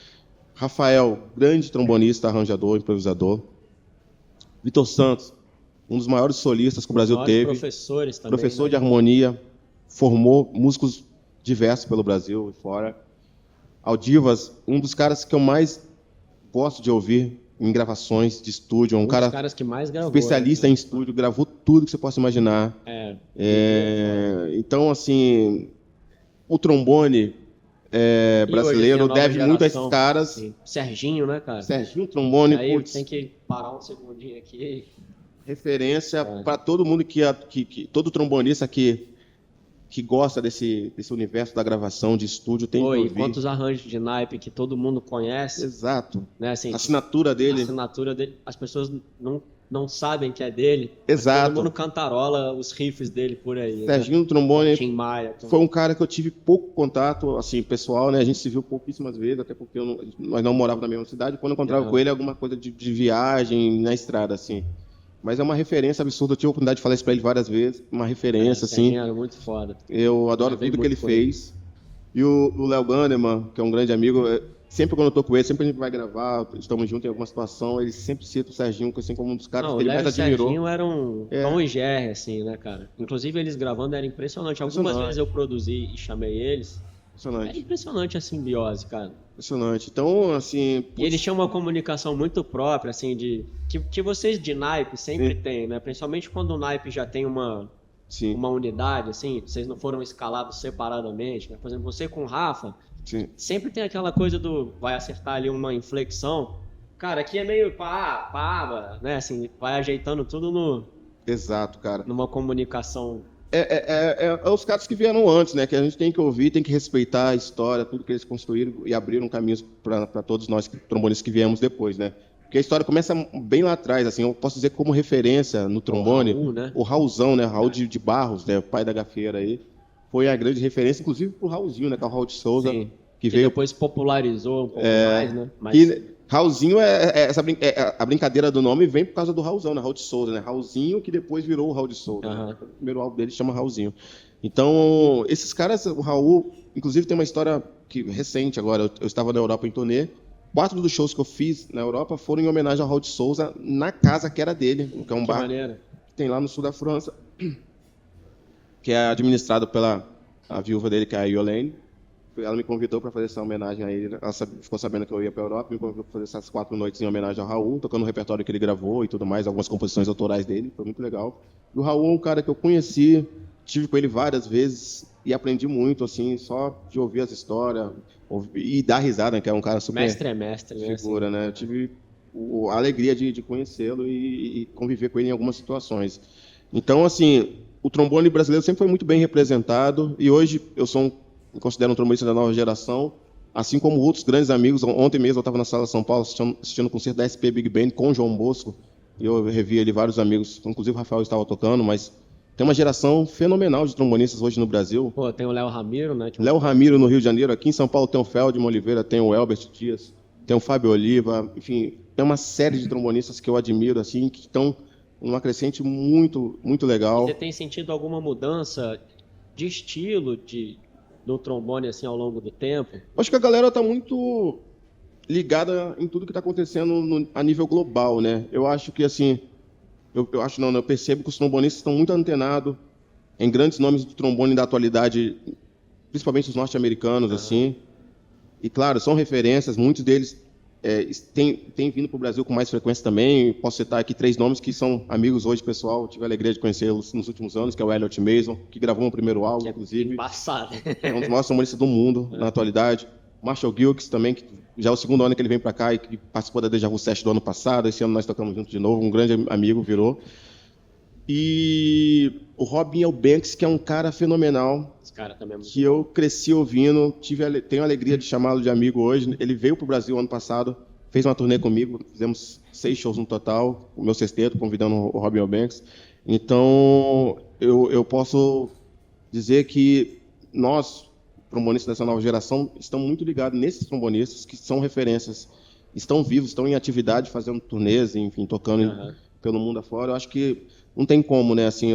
Rafael, grande trombonista, arranjador, improvisador. Vitor Santos, um dos maiores solistas que o Brasil teve. Professores também. Professor de harmonia, formou músicos diversos pelo Brasil e fora. Aldivas, um dos caras que eu mais gosto de ouvir em gravações de estúdio. Um cara dos caras que mais gravou, especialista em estúdio, gravou tudo que você possa imaginar. Então, assim, o trombone brasileiro deve muito a esses caras. Sim. Serginho, né, cara? Serginho, trombone. Aí tem que parar um segundinho aqui. Referência para todo mundo todo trombonista que gosta desse universo da gravação de estúdio tem que ouvir. Quantos arranjos de naipe que todo mundo conhece. Exato. Né, assim, a assinatura dele, as pessoas não sabem que é dele. Exato. Todo mundo cantarola os riffs dele por aí. Serginho, né? Trombone, Tim Maia. Foi um cara que eu tive pouco contato, assim, pessoal, né? A gente se viu pouquíssimas vezes, até porque nós não morávamos na mesma cidade. Quando eu encontrava com ele, alguma coisa de viagem na estrada, assim. Mas é uma referência absurda. Eu tive a oportunidade de falar isso para ele várias vezes. Uma referência, assim. Era muito foda. Eu adoro tudo que ele fez. E o Léo Gandeman, que é um grande amigo, sempre quando eu tô com ele, sempre a gente vai gravar, estamos juntos em alguma situação, ele sempre cita o Serginho, assim, como um dos caras que ele mais admirou. O Serginho era um Tom e Jerry, assim, né, cara? Inclusive, eles gravando era impressionante. Algumas vezes eu produzi e chamei eles. Impressionante. É impressionante a simbiose, cara. Impressionante. Então, assim... E eles tinham uma comunicação muito própria, assim, que vocês de naipe sempre têm, né? Principalmente quando o naipe já tem Sim, uma unidade, assim, vocês não foram escalados separadamente, né? Por exemplo, você com o Rafa, sim. sempre tem aquela coisa do vai acertar ali uma inflexão. Cara, aqui é meio né? Assim, vai ajeitando tudo Exato, cara. numa comunicação. É os caras que vieram antes, né? Que a gente tem que ouvir, tem que respeitar a história, tudo que eles construíram e abriram caminhos para todos nós trombonistas que viemos depois, né? Porque a história começa bem lá atrás, assim. Eu posso dizer como referência no trombone, Raul, né? o Raulzão, né? Raul de Barros, né? O pai da gafieira aí, foi a grande referência, inclusive pro Raulzinho, né? Que é o Raul de Souza, Sim, que veio. depois popularizou um pouco mais, né? Mas E Raulzinho a brincadeira do nome vem por causa do Raulzão, né? Raul de Souza, né? Raulzinho que depois virou o Raul de Souza. Né? O primeiro álbum dele chama Raulzinho. Então, esses caras, o Raul, inclusive tem uma história recente agora. Eu estava na Europa em turnê. 4 dos shows que eu fiz na Europa foram em homenagem ao Raul de Souza na casa que era dele, que é um bar maneiro. que tem lá no sul da França, que é administrado pela a viúva dele, que é a Yolene. Ela me convidou para fazer essa homenagem a ele. Ela ficou sabendo que eu ia para a Europa, me convidou para fazer essas 4 noites em homenagem ao Raul, tocando o repertório que ele gravou e tudo mais, algumas composições autorais dele. Foi muito legal. E o Raul é um cara que eu conheci, tive com ele várias vezes e aprendi muito, assim, só de ouvir as histórias e dar risada, né, que é um cara super Mestre é mestre, né? figura, né? Eu tive a alegria de conhecê-lo e conviver com ele em algumas situações. Então, assim, o trombone brasileiro sempre foi muito bem representado e hoje me considero um trombonista da nova geração, assim como outros grandes amigos. Ontem mesmo eu estava na Sala São Paulo assistindo o concerto da SP Big Band com o João Bosco, e eu revi ali vários amigos, inclusive o Rafael estava tocando, mas tem uma geração fenomenal de trombonistas hoje no Brasil. Pô, tem o Léo Ramiro, né? Léo Ramiro no Rio de Janeiro, aqui em São Paulo tem o Feldman Oliveira, tem o Elbert Dias, tem o Fábio Oliva, enfim, tem uma série de trombonistas que eu admiro, assim, que estão numa crescente muito, muito legal. Você tem sentido alguma mudança de estilo do trombone, assim, ao longo do tempo? Acho que a galera está muito ligada em tudo que está acontecendo a nível global, né? Eu acho que, assim, eu percebo que os trombonistas estão muito antenados em grandes nomes do trombone da atualidade, principalmente os norte-americanos, assim. E, claro, são referências, muitos deles têm vindo para o Brasil com mais frequência também. Posso citar aqui 3 nomes que são amigos hoje, pessoal. Tive a alegria de conhecê-los nos últimos anos, que é o Elliot Mason, que gravou o primeiro álbum, inclusive. Embaçado. É um dos maiores trombonistas do mundo, na atualidade. Marshall Gilkes também, que já é o 2º ano que ele vem para cá e que participou da Deja Vu Session do ano passado. Esse ano nós tocamos juntos de novo, um grande amigo virou. E o Robin Eubanks, que é um cara fenomenal, Esse cara também é muito que eu cresci ouvindo, tenho a alegria de chamá-lo de amigo hoje. Ele veio para o Brasil ano passado, fez uma turnê comigo, fizemos 6 shows no total, o meu sexteto, convidando o Robin Eubanks. Então, eu posso dizer que nós, trombonistas dessa nova geração, estamos muito ligados nesses trombonistas que são referências, estão vivos, estão em atividade, fazendo turnês, enfim, tocando pelo mundo afora. Eu acho que não tem como, né? Assim,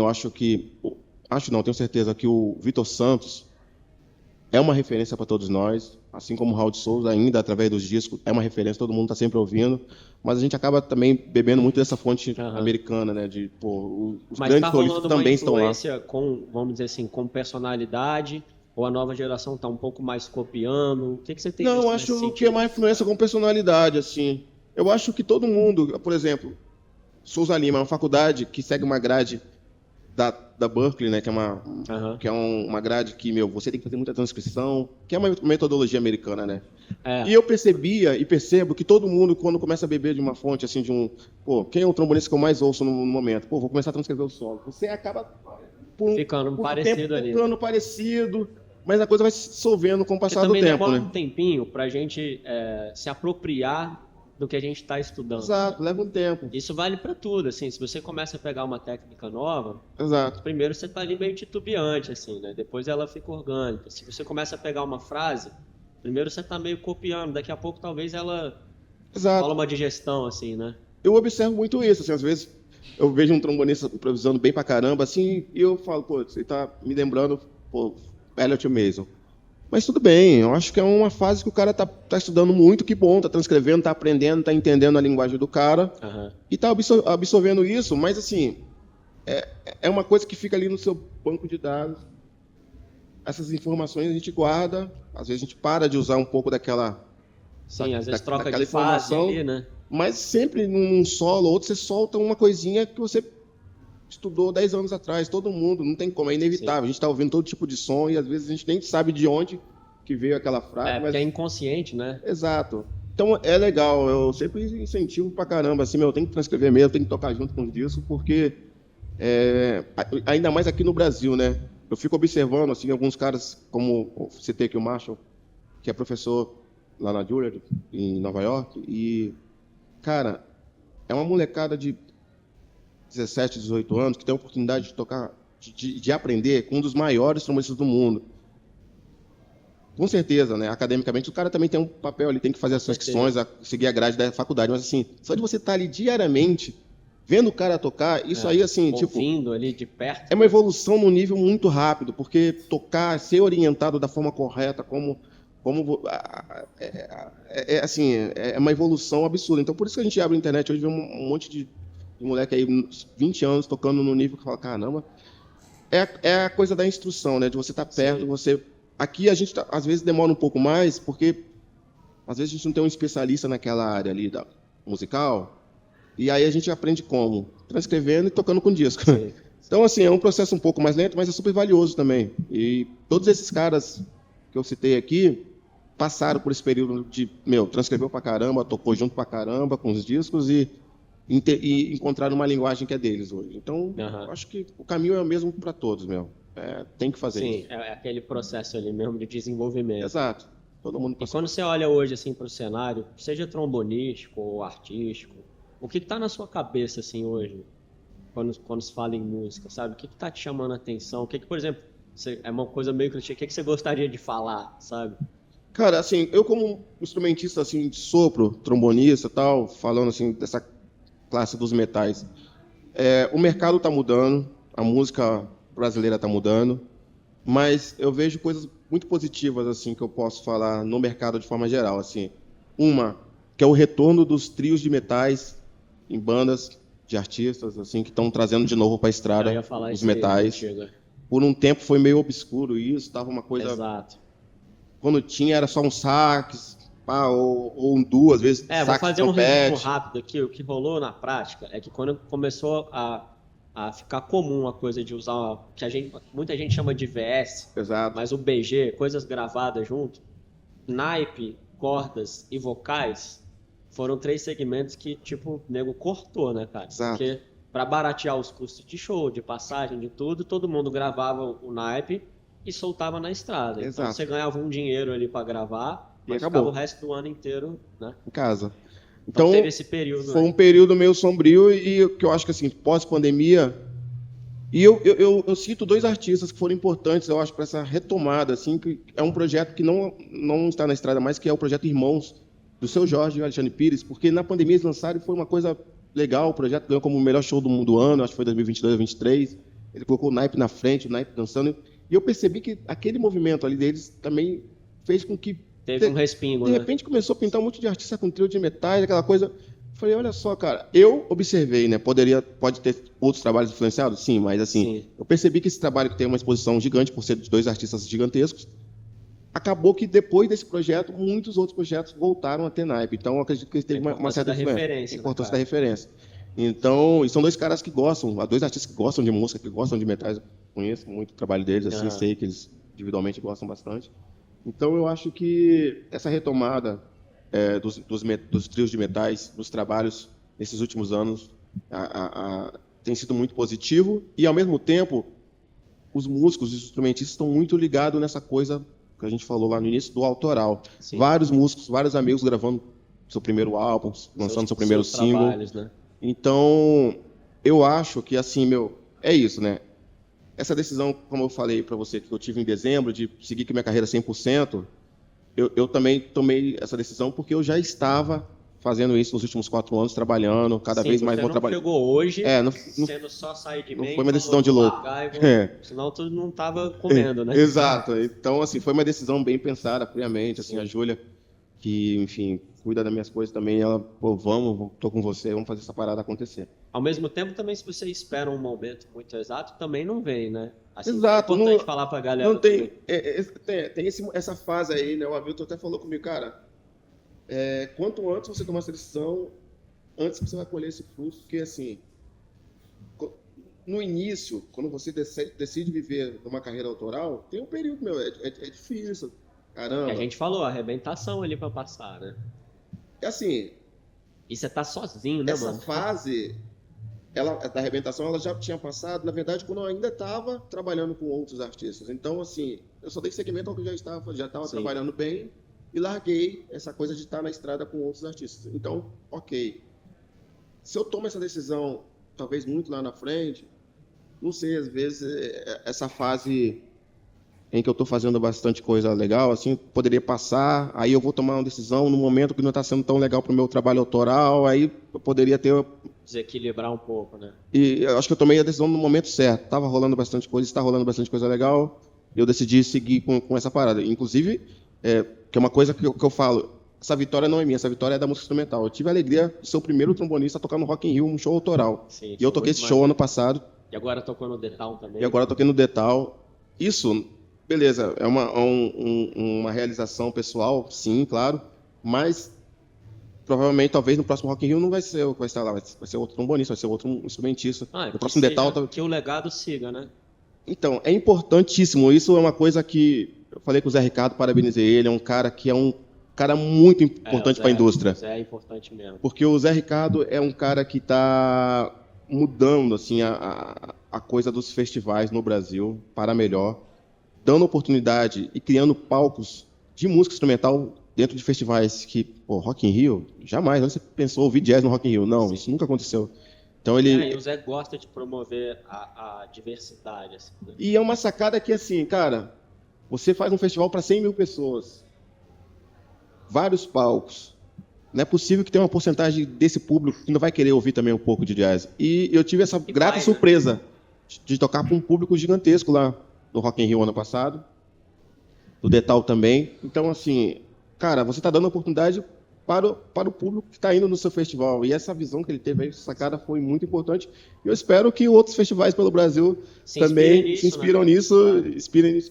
tenho certeza que o Vitor Santos é uma referência para todos nós, assim como o Raul de Souza, ainda através dos discos, é uma referência, todo mundo está sempre ouvindo, mas a gente acaba também bebendo muito dessa fonte americana, né? Os Mas grandes tá rolando também uma estão lá. influência com, vamos dizer assim, com personalidade, ou a nova geração está um pouco mais copiando? O que você tem Não, visto eu nesse acho que sentido? é mais influência com personalidade, assim. Eu acho que todo mundo, por exemplo, Souza Lima é uma faculdade que segue uma grade da Berkeley, né, que é uma grade que, você tem que fazer muita transcrição, que é uma metodologia americana, né? E eu percebia e percebo que todo mundo, quando começa a beber de uma fonte, assim, quem é o trombonista que eu mais ouço no momento? Vou começar a transcrever o solo. Você acaba ficando por parecido ali. Ficando parecido, mas a coisa vai se dissolvendo com o passar do também tempo, demora né? um tempinho para a gente se apropriar do que a gente está estudando. Exato, leva um tempo. Isso vale para tudo, assim, se você começa a pegar uma técnica nova, Exato. primeiro você está ali meio titubeante, assim, né? Depois ela fica orgânica. Se você começa a pegar uma frase, primeiro você está meio copiando, daqui a pouco talvez ela rola uma digestão, assim, né? Eu observo muito isso, assim, às vezes eu vejo um trombonista improvisando bem pra caramba, assim, e eu falo, você tá me lembrando, Elliot Mason. Mas tudo bem, eu acho que é uma fase que o cara tá estudando muito, que bom, tá transcrevendo, tá aprendendo, tá entendendo a linguagem do cara, e tá absorvendo isso, mas assim, é uma coisa que fica ali no seu banco de dados. Essas informações a gente guarda, às vezes a gente para de usar um pouco daquela Sim, às vezes troca daquela de fase informação, ali, né? mas sempre num solo ou outro você solta uma coisinha que você estudou 10 anos atrás, todo mundo, não tem como, é inevitável. Sim. A gente está ouvindo todo tipo de som e às vezes a gente nem sabe de onde que veio aquela frase, É, mas porque é inconsciente, né? exato. Então é legal, eu sempre incentivo pra caramba, assim, meu, eu tenho que transcrever mesmo, tenho que tocar junto com os discos, porque ainda mais aqui no Brasil, né? Eu fico observando, assim, alguns caras, como eu citei aqui o Marshall, que é professor lá na Juilliard, em Nova York, e, cara, é uma molecada de 17, 18 anos que tem a oportunidade de tocar, de aprender com um dos maiores trombonistas do mundo. Com certeza, né? Academicamente, o cara também tem um papel, ele tem que fazer as suas questões, seguir a grade da faculdade, mas assim, só de você estar ali diariamente, vendo o cara tocar, isso aí, assim, tipo, ouvindo ali de perto. é uma evolução num nível muito rápido, porque tocar, ser orientado da forma correta, assim, é uma evolução absurda. Então, por isso que a gente abre a internet hoje, vê um monte de moleque aí, uns 20 anos, tocando no nível que fala, caramba, é a coisa da instrução, né? De você estar perto, Sim. você... Aqui a gente, às vezes, demora um pouco mais, porque às vezes a gente não tem um especialista naquela área ali da musical, e aí a gente aprende como? Transcrevendo e tocando com disco. Sim. Então, assim, é um processo um pouco mais lento, mas é super valioso também. E todos esses caras que eu citei aqui passaram por esse período de, transcreveu pra caramba, tocou junto pra caramba com os discos e encontraram uma linguagem que é deles hoje. Então, eu acho que o caminho é o mesmo para todos, tem que fazer Sim, isso. é aquele processo ali mesmo de desenvolvimento. Exato. Todo mundo E quando você olha hoje assim para o cenário, seja trombonístico ou artístico, o que está na sua cabeça assim hoje, quando se fala em música, sabe? O que está te chamando a atenção? O que, por exemplo, é uma coisa meio clichê, o que você gostaria de falar, sabe? Cara, assim, eu como instrumentista assim de sopro, trombonista, tal, falando assim dessa classe dos metais, o mercado está mudando, a música brasileira está mudando, mas eu vejo coisas muito positivas assim que eu posso falar no mercado de forma geral, assim. Uma que é o retorno dos trios de metais em bandas de artistas assim que estão trazendo de novo para a estrada os metais. Por um tempo foi meio obscuro isso, estava uma coisa. Exato. Quando tinha era só um sax, ou um duo, às vezes sax, vou fazer um trompete. resumo rápido aqui. O que rolou na prática é que quando começou a ficar comum a coisa de usar muita gente chama de VS, exato, mas o BG, coisas gravadas junto, naipe, cordas e vocais foram 3 segmentos que tipo o nego cortou, né, cara? Exato. Porque para baratear os custos de show, de passagem, de tudo, todo mundo gravava o naipe e soltava na estrada. Exato. Então você ganhava um dinheiro ali para gravar, e mas acabou. ficava o resto do ano inteiro, né? Em casa. Então teve esse período. Foi um período meio sombrio e que eu acho que assim, pós-pandemia. E eu cito 2 artistas que foram importantes, eu acho, para essa retomada, assim, que é um projeto que não está na estrada mais, que é o projeto Irmãos, do Seu Jorge e Alexandre Pires, porque na pandemia eles lançaram e foi uma coisa legal, o projeto ganhou como o melhor show do ano, acho que foi 2022, 2023, ele colocou o naipe na frente, o naipe dançando, e eu percebi que aquele movimento ali deles também fez com que... Teve um respingo, de repente começou a pintar um monte de artista com trio de metais, aquela coisa... Falei, olha só, cara, eu observei, né? Pode ter outros trabalhos influenciados? Sim, mas assim, eu percebi que esse trabalho que tem uma exposição gigante, por ser de 2 artistas gigantescos, acabou que depois desse projeto, muitos outros projetos voltaram a ter naipe. Então, eu acredito que ele teve uma certa referência. Importância da referência. Então, e são 2 caras que gostam, 2 artistas que gostam de música, que gostam de metais. Eu conheço muito o trabalho deles, assim, sei que eles individualmente gostam bastante. Então, eu acho que essa retomada dos trios de metais, dos trabalhos nesses últimos anos, tem sido muito positivo e, ao mesmo tempo, os músicos, os instrumentistas estão muito ligados nessa coisa que a gente falou lá no início, do autoral. Sim. Vários músicos, vários amigos gravando seu primeiro álbum, lançando seu primeiro single. Trabalhos, né? Então, eu acho que, assim, é isso, né? Essa decisão, como eu falei para você, que eu tive em dezembro, de seguir com minha carreira 100%, eu também tomei essa decisão porque eu já estava fazendo isso nos últimos 4 anos, trabalhando, cada vez mais vou trabalhar. Você não chegou hoje sendo só sair de meio, foi uma decisão de louco. Senão tu não estava comendo, né? Exato. Então, assim, foi uma decisão bem pensada, friamente. Assim, a Júlia, que, enfim, cuida das minhas coisas também, ela, tô com você, vamos fazer essa parada acontecer. Ao mesmo tempo, também, se você espera um momento muito exato, também não vem, né? Assim, exato. É importante falar pra galera. Não tem essa fase aí, né? O Avilton até falou comigo, cara, Quanto antes você tomar essa decisão, antes você vai colher esse fruto, porque assim, no início, quando você decide viver uma carreira autoral, tem um período, é difícil, caramba. E a gente falou, arrebentação ali pra passar, né? É assim, E você tá sozinho, né, essa mano? fase da arrebentação, ela já tinha passado, na verdade, quando eu ainda estava trabalhando com outros artistas. Então, assim, eu só dei seguimento ao que já estava Sim. trabalhando bem e larguei essa coisa de estar na estrada com outros artistas. Então, ok. Se eu tomo essa decisão, talvez muito lá na frente, não sei, às vezes, essa fase em que eu estou fazendo bastante coisa legal, assim, poderia passar, aí eu vou tomar uma decisão no momento que não está sendo tão legal para o meu trabalho autoral, aí eu poderia ter... Desequilibrar um pouco, né? E eu acho que eu tomei a decisão no momento certo. Estava rolando bastante coisa, está rolando bastante coisa legal, e eu decidi seguir com essa parada. Inclusive, que é uma coisa que eu falo, essa vitória não é minha, essa vitória é da música instrumental. Eu tive a alegria de ser o primeiro trombonista a tocar no Rock in Rio, um show autoral. Sim, e eu toquei esse show ano passado. E agora tocou no The Town também. E agora toquei no The Town. Isso, beleza, é uma realização pessoal, sim, claro, mas provavelmente, talvez no próximo Rock in Rio não vai ser o que vai estar lá, vai ser outro trombonista, vai ser outro instrumentista. No próximo The Town... Que o legado siga, né? Então, é importantíssimo. Isso é uma coisa que eu falei com o Zé Ricardo, parabenizei ele, é um cara que é um cara muito importante para a indústria. O Zé é importante mesmo. Porque o Zé Ricardo é um cara que está mudando assim, a coisa dos festivais no Brasil para melhor, dando oportunidade e criando palcos de música instrumental dentro de festivais que, Rock in Rio, jamais. Onde você pensou ouvir jazz no Rock in Rio? Não, Sim. Isso nunca aconteceu. Então ele... E o Zé gosta de promover a diversidade. Assim, né? E é uma sacada que, assim, cara, você faz um festival para 100 mil pessoas, vários palcos. Não é possível que tenha uma porcentagem desse público que não vai querer ouvir também um pouco de jazz. E eu tive essa grata surpresa de tocar para um público gigantesco lá no Rock in Rio ano passado, do The Town também. Então, assim, cara, você está dando oportunidade para o público que está indo no seu festival. E essa visão que ele teve aí, essa sacada, foi muito importante. E eu espero que outros festivais pelo Brasil também se inspiram nisso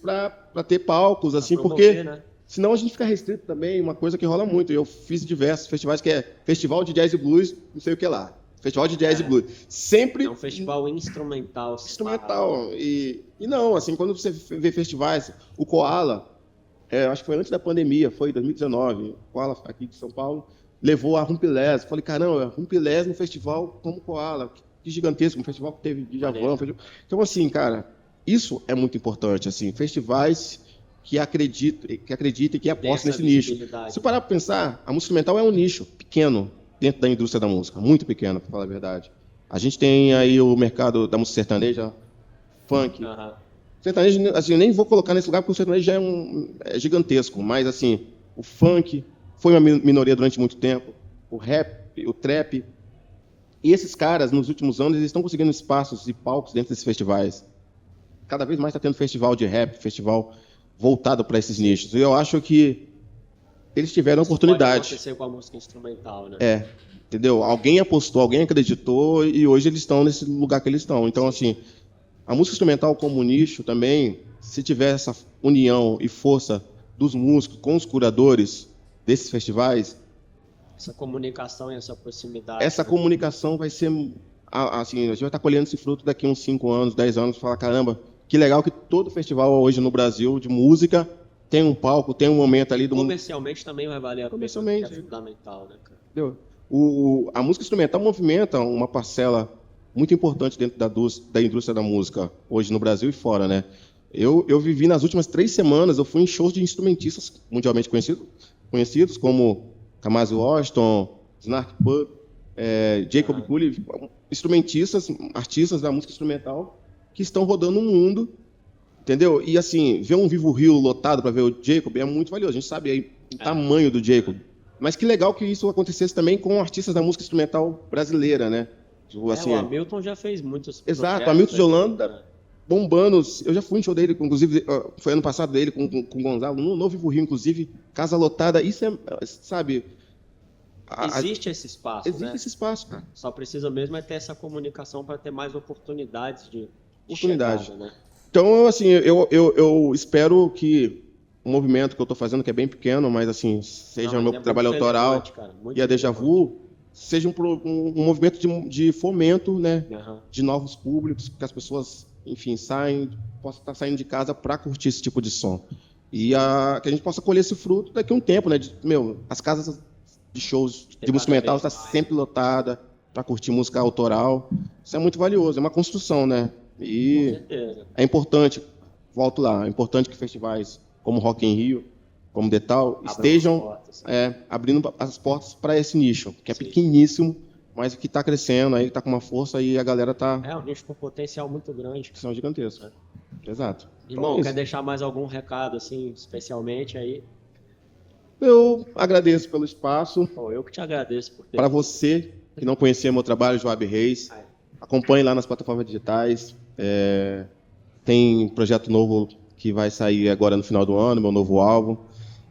para ter palcos, assim, porque senão a gente fica restrito também, uma coisa que rola muito. Eu fiz diversos festivais, que é Festival de Jazz e Blues, não sei o que lá. Festival de Jazz e Blues. Sempre... É um festival instrumental. Instrumental. E não, assim, quando você vê festivais, o Koala... acho que foi antes da pandemia, foi em 2019, o Koala, aqui de São Paulo, levou a Rumpilés. Falei, caramba, Rumpilés no festival como Koala, que gigantesco, um festival que teve Djavan. Então, assim, cara, isso é muito importante, assim, festivais que acreditem e que apostem nesse nicho. Se parar para pensar, a música instrumental é um nicho pequeno dentro da indústria da música, muito pequeno, para falar a verdade. A gente tem aí o mercado da música sertaneja, funk... Sertanejo, assim, nem vou colocar nesse lugar porque o sertanejo já é gigantesco, mas assim, o funk foi uma minoria durante muito tempo, o rap, o trap. E esses caras, nos últimos anos, eles estão conseguindo espaços e palcos dentro desses festivais. Cada vez mais está tendo festival de rap, festival voltado para esses nichos. E eu acho que eles tiveram oportunidade. Pode acontecer com a música instrumental, né? Entendeu? Alguém apostou, alguém acreditou e hoje eles estão nesse lugar que eles estão. Então, assim... A música instrumental como nicho também, se tiver essa união e força dos músicos com os curadores desses festivais... Essa comunicação e essa proximidade. Essa comunicação vai ser... Assim, a gente vai estar colhendo esse fruto daqui uns 5 anos, 10 anos, falar, caramba, que legal que todo festival hoje no Brasil de música tem um palco, tem um momento ali... Comercialmente também vai valer a pena, que é fundamental, né, cara? Entendeu? A música instrumental movimenta uma parcela muito importante dentro da indústria da música, hoje no Brasil e fora, né? Eu vivi nas últimas 3 semanas, eu fui em shows de instrumentistas mundialmente conhecidos como Kamasi Washington, Snark Pupp, Jacob Collier, instrumentistas, artistas da música instrumental que estão rodando o mundo, entendeu? E assim, ver um Vivo Rio lotado para ver o Jacob é muito valioso, a gente sabe aí o tamanho do Jacob. Mas que legal que isso acontecesse também com artistas da música instrumental brasileira, né? Assim, o Hamilton já fez muitos projetos. Exato, o Hamilton de Holanda bombando. Eu já fui em show dele, inclusive, foi ano passado dele com o Gonzalo, no Vivo Rio, inclusive, casa lotada. Isso é, sabe... Existe esse espaço, Existe esse espaço, cara. Só precisa mesmo ter essa comunicação para ter mais oportunidades de chegada, né? Então, assim, eu espero que um movimento que eu estou fazendo, que é bem pequeno, mas assim, seja Não, o mas meu é trabalho muito autoral relevante, cara, muito e a Deja relevante. Vu, seja um movimento de fomento, né, Aham. de novos públicos, que as pessoas, enfim, possam estar saindo de casa para curtir esse tipo de som. E que a gente possa colher esse fruto daqui a um tempo, né? As casas de shows de Ter música cada metal vez está mais. sempre lotada para curtir música autoral. Isso é muito valioso, é uma construção, né? Com E certeza. é importante, volto lá, é importante que festivais como Rock in Rio, como Detal, Abram as estejam portas. abrindo as portas para esse nicho, que é Sim. pequeníssimo, mas que está crescendo, aí está com uma força e a galera está É um nicho com potencial muito grande. são gigantescos. Exato. Então, Irmão, é quer isso. deixar mais algum recado, assim, especialmente aí? Eu agradeço pelo espaço. Pô, eu que te agradeço por ter. Para você que não conhecia meu trabalho, Joab Reis, Ai, acompanhe lá nas plataformas digitais. Tem projeto novo que vai sair agora no final do ano, meu novo álbum,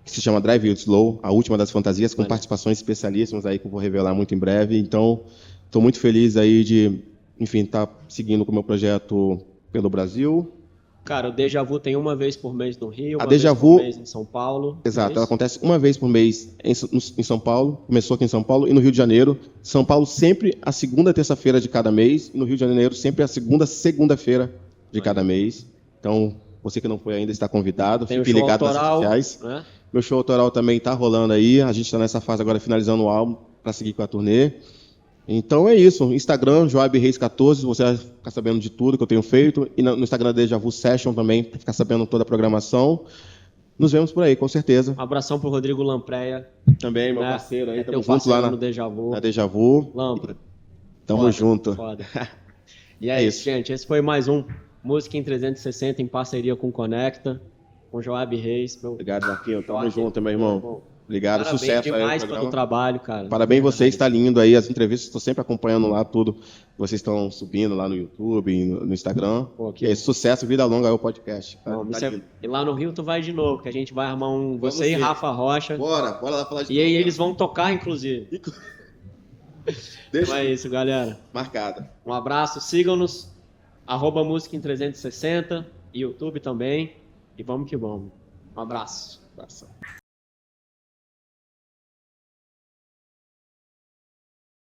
que se chama Drive It Slow, a última das fantasias, com Maneiro. participações especialíssimas aí que eu vou revelar muito em breve. Então, estou muito feliz aí de, enfim, estar seguindo com o meu projeto pelo Brasil. Cara, o Deja Vu tem uma vez por mês no Rio, A uma Deja vez Vu- por mês em São Paulo. Exato, é ela isso? acontece uma vez por mês em São Paulo, começou aqui em São Paulo e no Rio de Janeiro. São Paulo sempre a segunda terça-feira de cada mês e no Rio de Janeiro sempre a segunda segunda-feira de cada mês. Então, você que não foi ainda está convidado, Tem o fique show ligado nas redes autoral, sociais. né? Meu show autoral também está rolando aí, a gente está nessa fase agora finalizando o álbum para seguir com a turnê. Então é isso, Instagram, Joab Reis 14, você vai ficar sabendo de tudo que eu tenho feito. E no Instagram da Deja Vu Session também, para ficar sabendo toda a programação. Nos vemos por aí, com certeza. Um abração pro Rodrigo Lampreia, Também, meu né? parceiro aí, É tamo teu junto lá parceiro no Deja Vu. na Deja Vu. Lampre. Tamo Foda, junto. Foda. E é É isso, isso. gente. Esse foi mais um Música em 360 em parceria com Conecta, com Joab Reis. Meu... Obrigado, Marquinhos. Tamo Joab, junto, meu irmão. Obrigado, Parabéns sucesso aí no demais pelo programa. trabalho, cara. Parabéns você, está lindo aí. As entrevistas, estou sempre acompanhando lá tudo. Vocês estão subindo lá no YouTube, no Instagram. Pô, que E é isso, sucesso, vida longa aí o podcast. Tá, Não, tá lindo. e lá no Rio tu vai de novo, que a gente vai armar um... Vamos Você e sim. Rafa Rocha. Bora lá falar de E aí novo, eles vão tocar, inclusive. cara. Então Deixa é isso, galera. marcada. Um abraço, sigam-nos, @Música em 360, YouTube também. E vamos que vamos. Um abraço. Abração.